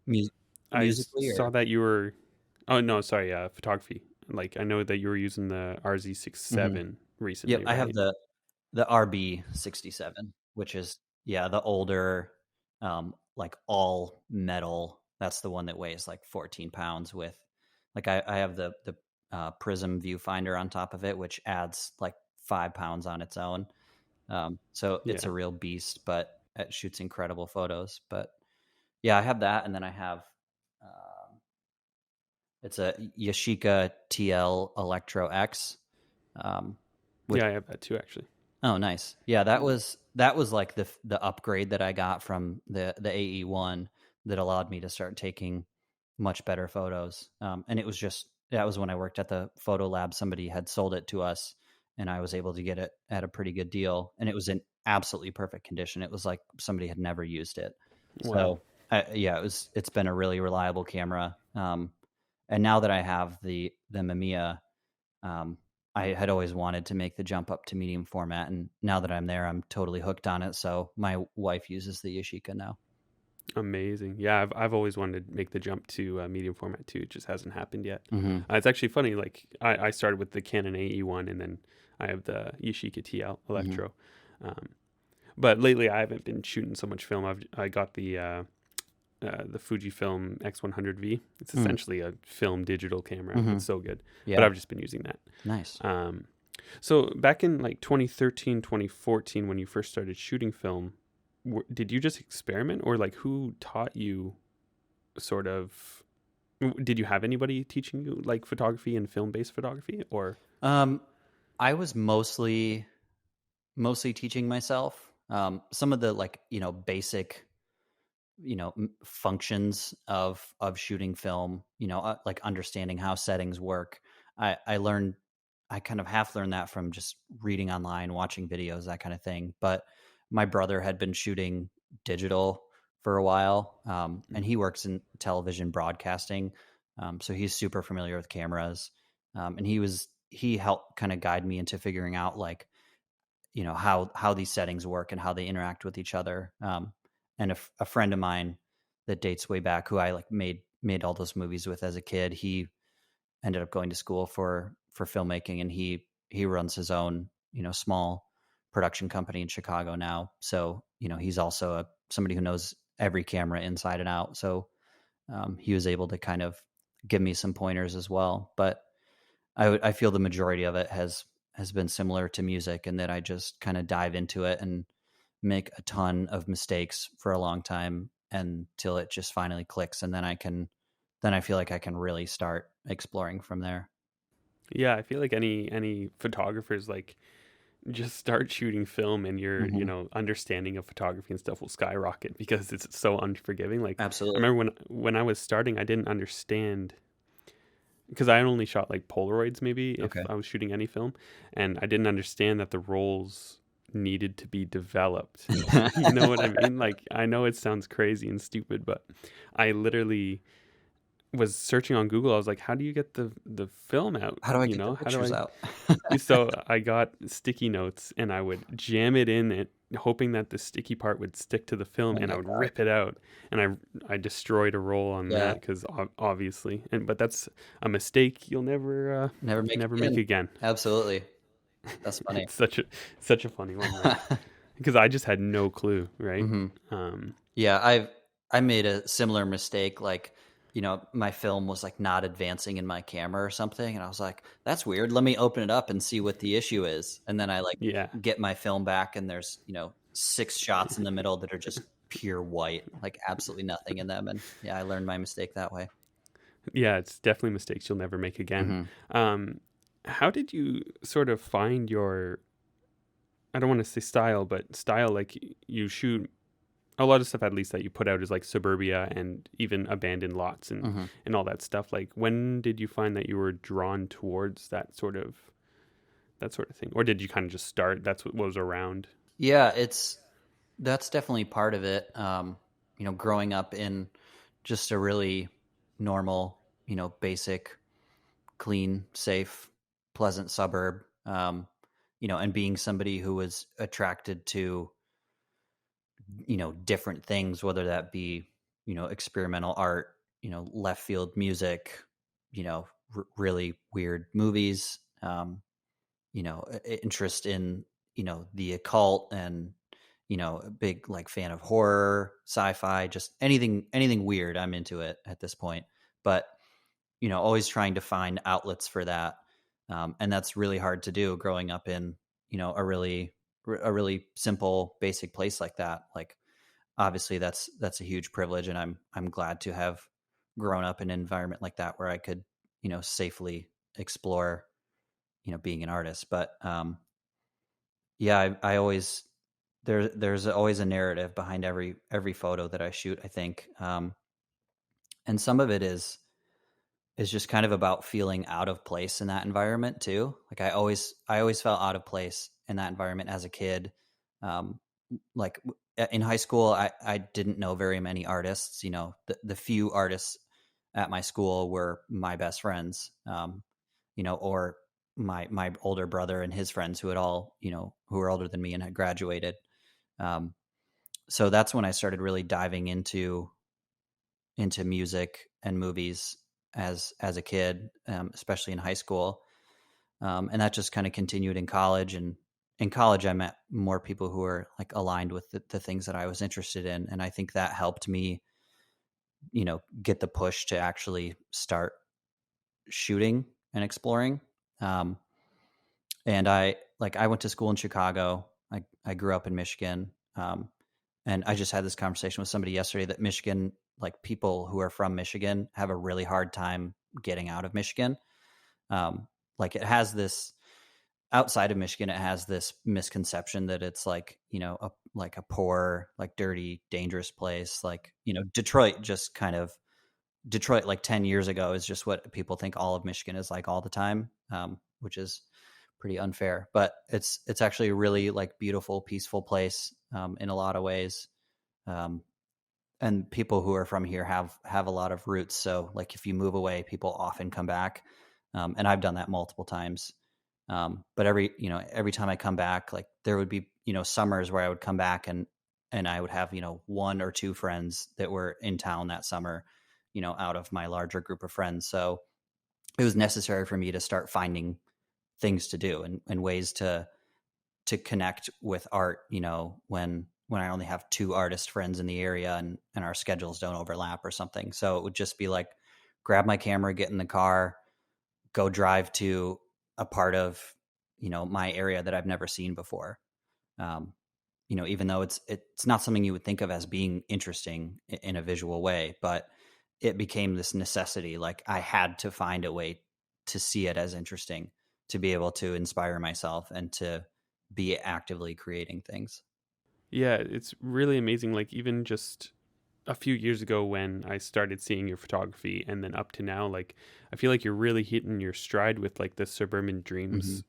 Mu- Musically, Saw or that you were. Oh no, sorry, photography. Like I know that you were using the Mhm. RZ67 Yep, recently, I have right? the RB 67, which is, yeah, the older, like all metal. That's the one that weighs like 14 pounds with like I have the prism viewfinder on top of it, which adds like 5 pounds on its own. So it's Yeah. a real beast, but it shoots incredible photos. But yeah, I have that, and then I have it's a Yashica TL Electro X, um, which Yeah, I have that too, actually. oh nice, yeah, that was like the upgrade that I got from the AE1 that allowed me to start taking much better photos. And it was just that was when I worked at the photo lab. Somebody had sold it to us, and I was able to get it at a pretty good deal, and it was in absolutely perfect condition. It was like somebody had never used it. Wow. So yeah, it's been a really reliable camera. And now that I have the Mamiya, um, I had always wanted to make the jump up to medium format, and now that I'm there, I'm totally hooked on it. So my wife uses the Yashica now. Amazing. Yeah, I've always wanted to make the jump to medium format too. It just hasn't happened yet. Hmm. It's actually funny. Like I started with the Canon AE1, and then I have the Yashica TL Hmm. Electro. Um, but lately, I haven't been shooting so much film. I got the Fujifilm X100V. It's Mm. essentially a film digital camera. Hmm. It's so good. But Yeah, I've just been using that. nice. Um, so back in like 2013, 2014, when you first started shooting film, did you just experiment, or like who taught you sort of, did you have anybody teaching you like photography and film based photography, or? Um, I was mostly teaching myself. Some of the like basic functions of shooting film. Like understanding how settings work. I learned. I kind of half learned that from just reading online, watching videos, that kind of thing. But my brother had been shooting digital for a while, and he works in television broadcasting, so he's super familiar with cameras. And he helped kind of guide me into figuring out like how these settings work and how they interact with each other. And a friend of mine that dates way back, who I like made all those movies with as a kid, he ended up going to school for filmmaking, and he runs his own small production company in Chicago now. So he's also somebody who knows every camera inside and out. So he was able to kind of give me some pointers as well. But I feel the majority of it has been similar to music, and that I just kind of dive into it and make a ton of mistakes for a long time until it just finally clicks, and then I feel like I can really start exploring from there. Yeah, I feel like any photographers like just start shooting film, and your Hmm. understanding of photography and stuff will skyrocket because it's so unforgiving. Like I Absolutely. remember when I was starting, I didn't understand, because I only shot like Polaroids maybe if Okay. I was shooting any film, and I didn't understand that the rolls needed to be developed. You know what I mean? Like I know it sounds crazy and stupid, but I literally was searching on Google. I was like, how do you get the film out? How do I You get the know, how do pictures I? out? So I got sticky notes, and I would jam it in it, hoping that the sticky part would stick to the film, Oh and I my would god. rip it out. And I destroyed a roll on Yeah. that because obviously, but that's a mistake you'll Never make it never make again. again. Absolutely. That's funny. It's such a funny one, right? Because I just had no clue, right? Hmm. Um, Yeah, I made a similar mistake. Like, my film was like not advancing in my camera or something, and I was like, "That's weird. Let me open it up and see what the issue is." And then I like yeah, get my film back, and there's six shots in the middle that are just pure white, like absolutely nothing in them. And yeah, I learned my mistake that way. yeah, it's definitely mistakes you'll never make again. Hmm. Um, how did you sort of find your, I don't want to say style, but style, like you shoot a lot of stuff, at least that you put out, is like suburbia and even abandoned lots Hmm. and all that stuff. Like when did you find that you were drawn towards that sort of thing, or did you kind of just start, that's what was around? Yeah, that's definitely part of it. Growing up in just a really normal, basic, clean, safe, pleasant suburb, and being somebody who was attracted to, different things, whether that be, experimental art, left field music, really weird movies, interest in, the occult and, a big like fan of horror, sci-fi, just anything weird. I'm into it at this point. But always trying to find outlets for that, and that's really hard to do growing up in a really simple, basic place like that. Like obviously that's a huge privilege, and I'm glad to have grown up in an environment like that where I could safely explore being an artist. But yeah, I always there's always a narrative behind every photo that I shoot, I think. And some of it is just kind of about feeling out of place in that environment too. Like I always felt out of place in that environment as a kid. Um, like in high school, I didn't know very many artists. The few artists at my school were my best friends, or my older brother and his friends who had all, who were older than me and had graduated. Um, so that's when I started really diving into music and movies as a kid, especially in high school, and that just kind of continued in college. And in college, I met more people who were like aligned with the things that I was interested in, and I think that helped me, get the push to actually start shooting and exploring. Um, and I went to school in Chicago. I grew up in Michigan. And I just had this conversation with somebody yesterday that Michigan, like people who are from Michigan, have a really hard time getting out of Michigan. Like it has this outside of Michigan, it has this misconception that it's like like a poor, like dirty, dangerous place. Like Detroit, just kind of Detroit, like 10 years ago, is just what people think all of Michigan is like all the time, which is pretty unfair. But it's actually a really like beautiful, peaceful place, in a lot of ways. Um, and people who are from here have a lot of roots. So like if you move away, people often come back, and I've done that multiple times. But every time I come back, like there would be summers where I would come back and I would have one or two friends that were in town that summer, out of my larger group of friends. So it was necessary for me to start finding things to do and ways to connect with art, when I only have two artist friends in the area and our schedules don't overlap or something. So it would just be like grab my camera, get in the car, go drive to a part of, my area that I've never seen before. Um, even though it's not something you would think of as being interesting in a visual way, but it became this necessity. Like I had to find a way to see it as interesting, to be able to inspire myself and to be actively creating things. Yeah, it's really amazing. Like even just a few years ago when I started seeing your photography and then up to now, like I feel like you're really hitting your stride with like the Suburban Hmm. Dreams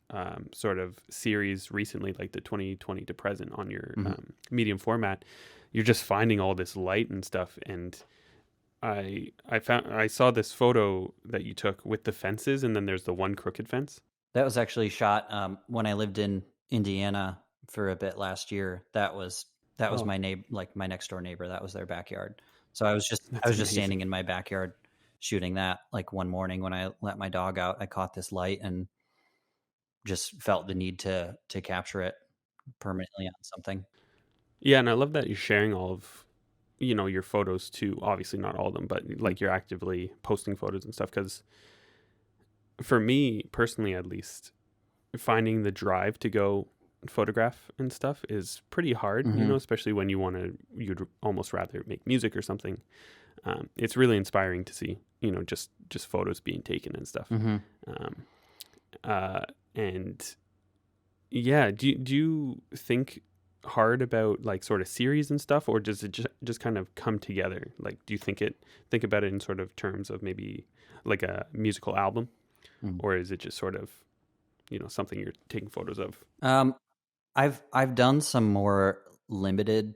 sort of series recently, like the 2020 to present on your Hmm. medium format. You're just finding all this light and stuff. And I saw this photo that you took with the fences, and then there's the one crooked fence. That was actually shot when I lived in Indiana for a bit last year. That was Oh, my neighbor, like my next door neighbor. That was their backyard. So I that's was just standing amazing. in my backyard shooting that. Like one morning when I let my dog out, I caught this light and just felt the need to capture it permanently on something. Yeah, and I love that you're sharing all of your photos too. Obviously, not all of them, but Mm. like you're actively posting photos and stuff. Because for me personally, at least, finding the drive to go photograph and stuff is pretty hard. Mhm. Especially when you'd almost rather make music or something. It's really inspiring to see just photos being taken and stuff. Mhm. Um, uh, and yeah, do you think hard about like sort of series and stuff, or does it just kind of come together? Like, do you think about it in sort of terms of maybe like a musical album, Mhm. or is it just sort of something you're taking photos of? Um, I've done some more limited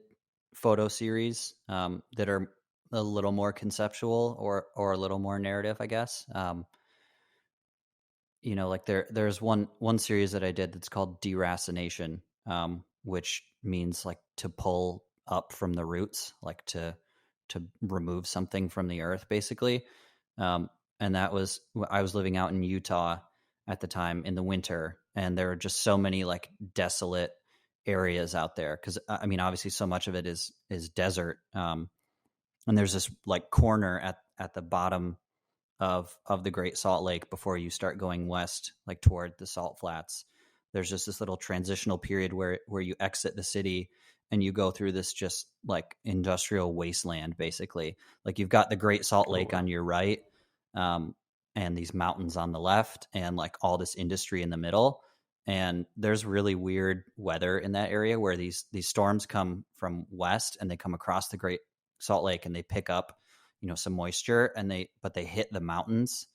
photo series, that are a little more conceptual or a little more narrative, I guess. Like there's one series that I did that's called deracination, which means like to pull up from the roots, like to remove something from the earth, basically. Um, and I was living out in Utah at the time in the winter, and there were just so many like desolate areas out there, because I mean, obviously, so much of it is desert. And there's this like corner at the bottom of the Great Salt Lake before you start going west, like toward the Salt Flats. There's just this little transitional period where you exit the city and you go through this just like industrial wasteland, basically. Like you've got the Great Salt Oh Lake wow. on your right, um, and these mountains on the left, and like all this industry in the middle. And there's really weird weather in that area where these storms come from west and they come across the Great Salt Lake and they pick up, some moisture, and they hit the mountains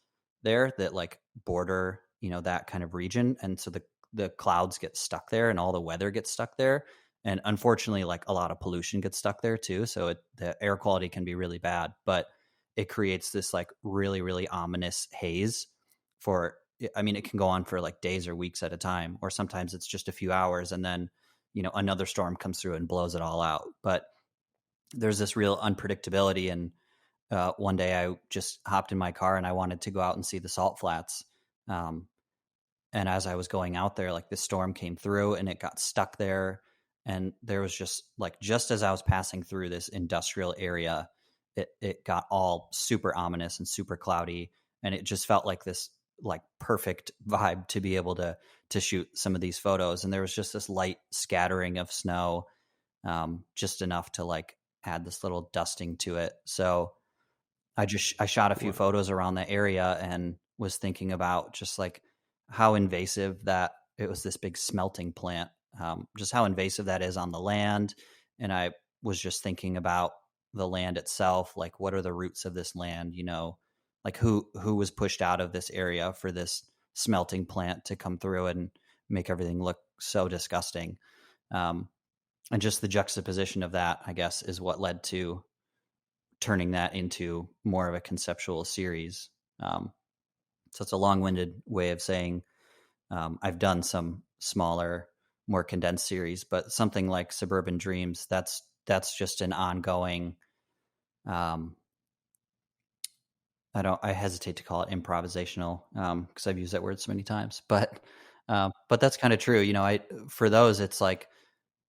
there that like border, that kind of region. And so the clouds get stuck there and all the weather gets stuck there. And unfortunately, like a lot of pollution gets stuck there too. So the air quality can be really bad, but it creates this like really, really ominous haze for, I mean, it can go on for like days or weeks at a time, or sometimes it's just a few hours and then, another storm comes through and blows it all out. But there's this real unpredictability. And one day I just hopped in my car and I wanted to go out and see the salt flats. Um, and as I was going out there, like this storm came through and it got stuck there. And there was just as I was passing through this industrial area, it got all super ominous and super cloudy. And it just felt like this like perfect vibe to be able to shoot some of these photos. And there was just this light scattering of snow, just enough to like add this little dusting to it. So I shot a few Wow. photos around the area and was thinking about just like how invasive that it was, this big smelting plant, just how invasive that is on the land. And I was just thinking about the land itself, like what are the roots of this land, like who was pushed out of this area for this smelting plant to come through and make everything look so disgusting. Um, and just the juxtaposition of that, I guess, is what led to turning that into more of a conceptual series. So it's a long-winded way of saying I've done some smaller, more condensed series, but something like Suburban Dreams, that's just an ongoing. Um, I hesitate to call it improvisational because I've used that word so many times, but that's kind of true. For those, it's like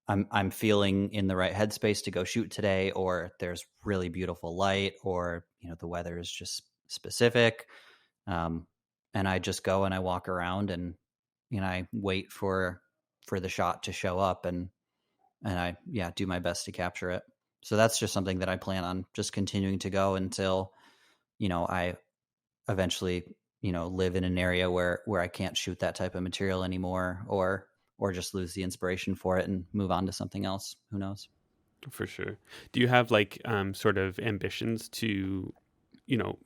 I'm feeling in the right headspace to go shoot today, or there's really beautiful light, or the weather is just specific, um, and I just go and I walk around and I wait for the shot to show up, and I do my best to capture it. So that's just something that I plan on just continuing to go until I eventually live in an area where I can't shoot that type of material anymore, or just lose the inspiration for it and move on to something else. Who knows? For sure. Do you have like sort of ambitions to, you know,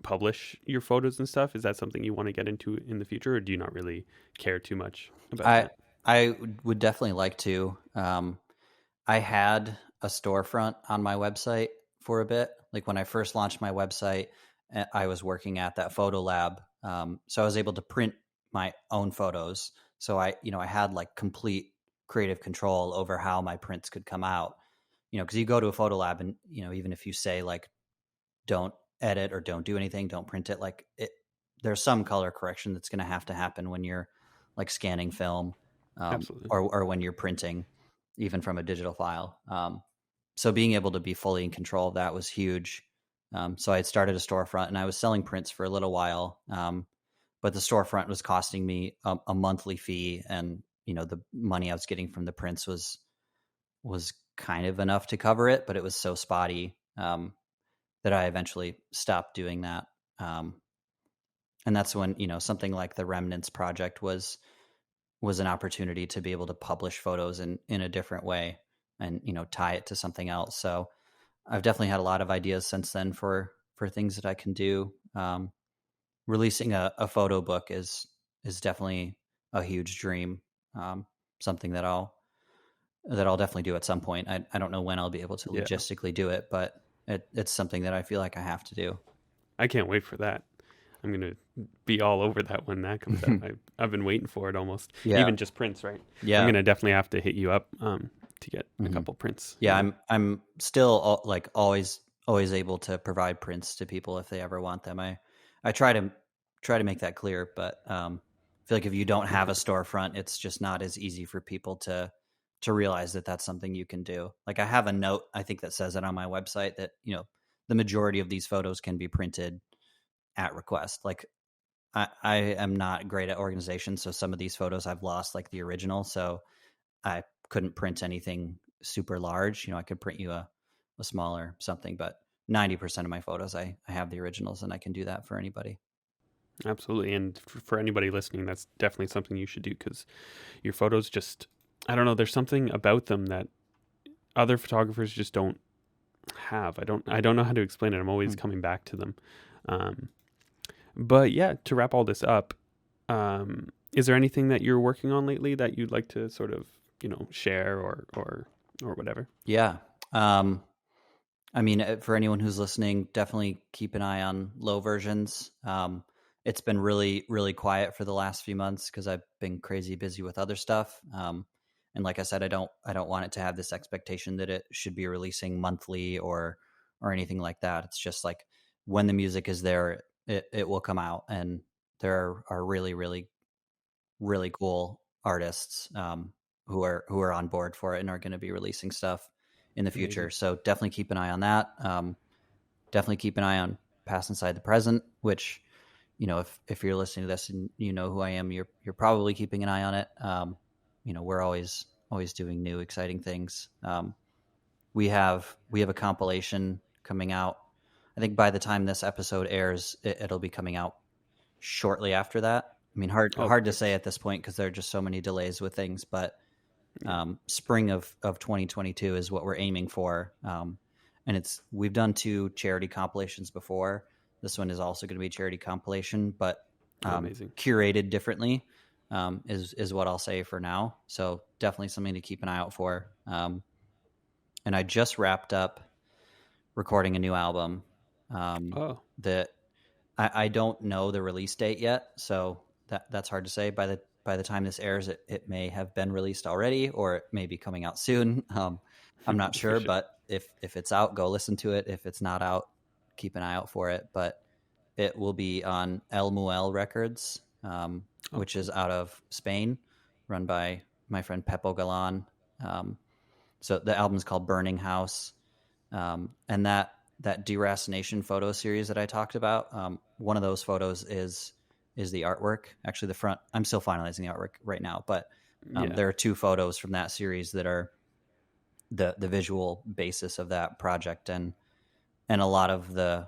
publish your photos and stuff? Is that something you want to get into in the future, or do you not really care too much about I that? I would definitely like to. I had a storefront on my website for a bit. Like when I first launched my website, I was working at that photo lab, so I was able to print my own photos. So I had like complete creative control over how my prints could come out. Because you go to a photo lab and even if you say like don't edit or don't do anything, don't print it, like there's some color correction that's going to happen when you're like scanning film, Absolutely. or when you're printing, even from a digital file. So being able to be fully in control of that was huge. So I had started a storefront and I was selling prints for a little while, but the storefront was costing me a monthly fee, and the money I was getting from the prints was kind of enough to cover it, but it was so spotty, that I eventually stopped doing that. Um, and that's when something like the Remnants project was an opportunity to be able to publish photos in a different way, and tie it to something else. So I've definitely had a lot of ideas since then for things that I can do. Releasing a photo book is definitely a huge dream. Something that I'll definitely do at some point. I don't know when I'll be able to Yeah. logistically do it, but it's something that I feel like I have to do. I can't wait for that. I'm gonna be all over that when that comes out. I've been waiting for it almost. Yeah, Even just prints, right? I'm yeah, gonna definitely have to hit you up to get a hmm couple prints. yeah. I'm still like always able to provide prints to people if they ever want them. I try to make that clear, but feel like if you don't have a storefront, it's just not as easy for people to realize that that's something you can do. Like I have a note, I think, that says it on my website that, the majority of these photos can be printed at request. Like I am not great at organization, so some of these photos I've lost, like the original, so I couldn't print anything super large. I could print you a smaller something, but 90% of my photos, I have the originals, and I can do that for anybody. Absolutely. And for anybody listening, that's definitely something you should do, because your photos just, I don't know, there's something about them that other photographers just don't have. I don't know how to explain it. I'm always coming back to them. Um, but yeah, to wrap all this up, is there anything that you're working on lately that you'd like to sort of, share or whatever? Yeah. I mean, for anyone who's listening, definitely keep an eye on low versions. It's been really, really quiet for the last few months because I've been crazy busy with other stuff. And like I said, I don't want it to have this expectation that it should be releasing monthly or anything like that. It's just like when the music is there, it will come out, and there are really, really, really cool artists who are on board for it and are going to be releasing stuff in the future. Amazing. So definitely keep an eye on that. Definitely keep an eye on Past Inside the Present, which, if you're listening to this and you know who I am, you're probably keeping an eye on it. We're always doing new exciting things. We have a compilation coming out. I think by the time this episode airs, it'll be coming out shortly after that. I mean, hard Oh, hard to say perfect. at this point because there are just so many delays with things. But Yeah. spring of 2022 is what we're aiming for. And we've done 2 charity compilations before. This one is also going to be a charity compilation, but Oh, amazing. curated differently, is what I'll say for now. So definitely something to keep an eye out for. And I just wrapped up recording a new album Oh, that I don't know the release date yet, so that's hard to say. By the time this airs, it may have been released already, or it may be coming out soon. I'm not for sure, sure. but if it's out, go listen to it. If it's not out, keep an eye out for it. But it will be on El Muel Records, Oh, which is cool. out of Spain, run by my friend Pepo Galan. So the album is called Burning House, and that deracination photo series that I talked about. One of those photos is the artwork. Actually, the front. I'm still finalizing the artwork right now, but Yeah. there are 2 photos from that series that are the visual basis of that project, and a lot of the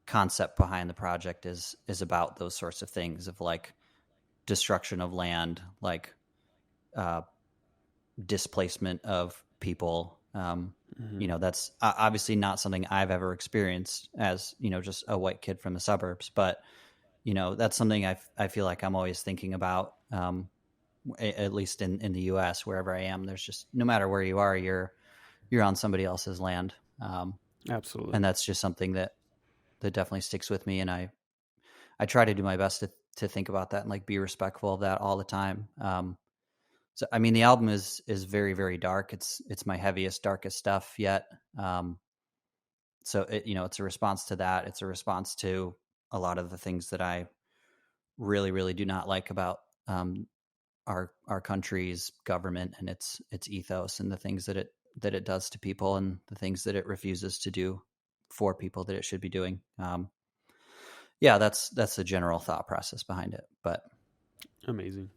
concept behind the project is about those sorts of things of like destruction of land, like uh, displacement of people. Hmm. That's obviously not something I've ever experienced as, just a white kid from the suburbs, but that's something I feel like I'm always thinking about. At least in the U.S., wherever I am, there's just, no matter where you are, you're on somebody else's land, Absolutely. and that's just something that definitely sticks with me, and I try to do my best to think about that and like be respectful of that all the time. So I mean, the album is very, very dark. It's my heaviest, darkest stuff yet. So it's a response to that. It's a response to a lot of the things that I really, really do not like about our country's government and its ethos, and the things that it does to people, and the things that it refuses to do for people that it should be doing. Yeah, that's the general thought process behind it. But Amazing.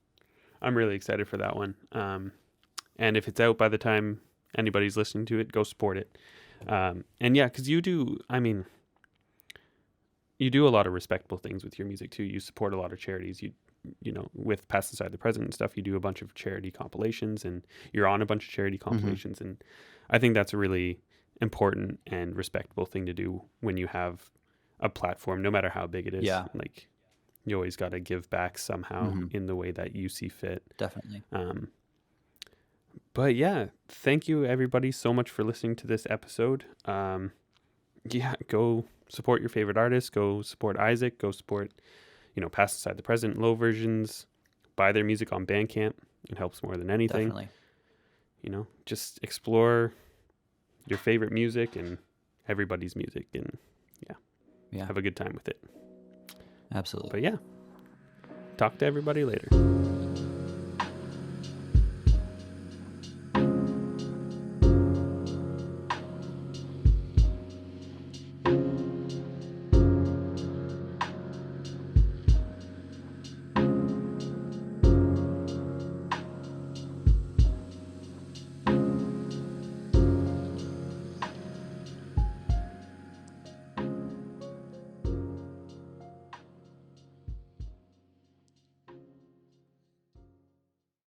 I'm really excited for that one. And if it's out by the time anybody's listening to it, go support it. And yeah, because I mean, you do a lot of respectable things with your music too. You support a lot of charities. With Past Inside the Present and stuff, you do a bunch of charity compilations, and you're on a bunch of charity mhm. compilations. And I think that's a really important and respectable thing to do when you have a platform, no matter how big it is. Yeah, Like, you always got to give back somehow hmm, in the way that you see fit. definitely. Um, but yeah, thank you everybody so much for listening to this episode. Yeah, go support your favorite artists. Go support Isaac. Go support, Past Inside the Present, low versions. Buy their music on Bandcamp. It helps more than anything. Definitely. Just explore your favorite music and everybody's music, and yeah, Yeah, have a good time with it. absolutely. But yeah, Talk to everybody later.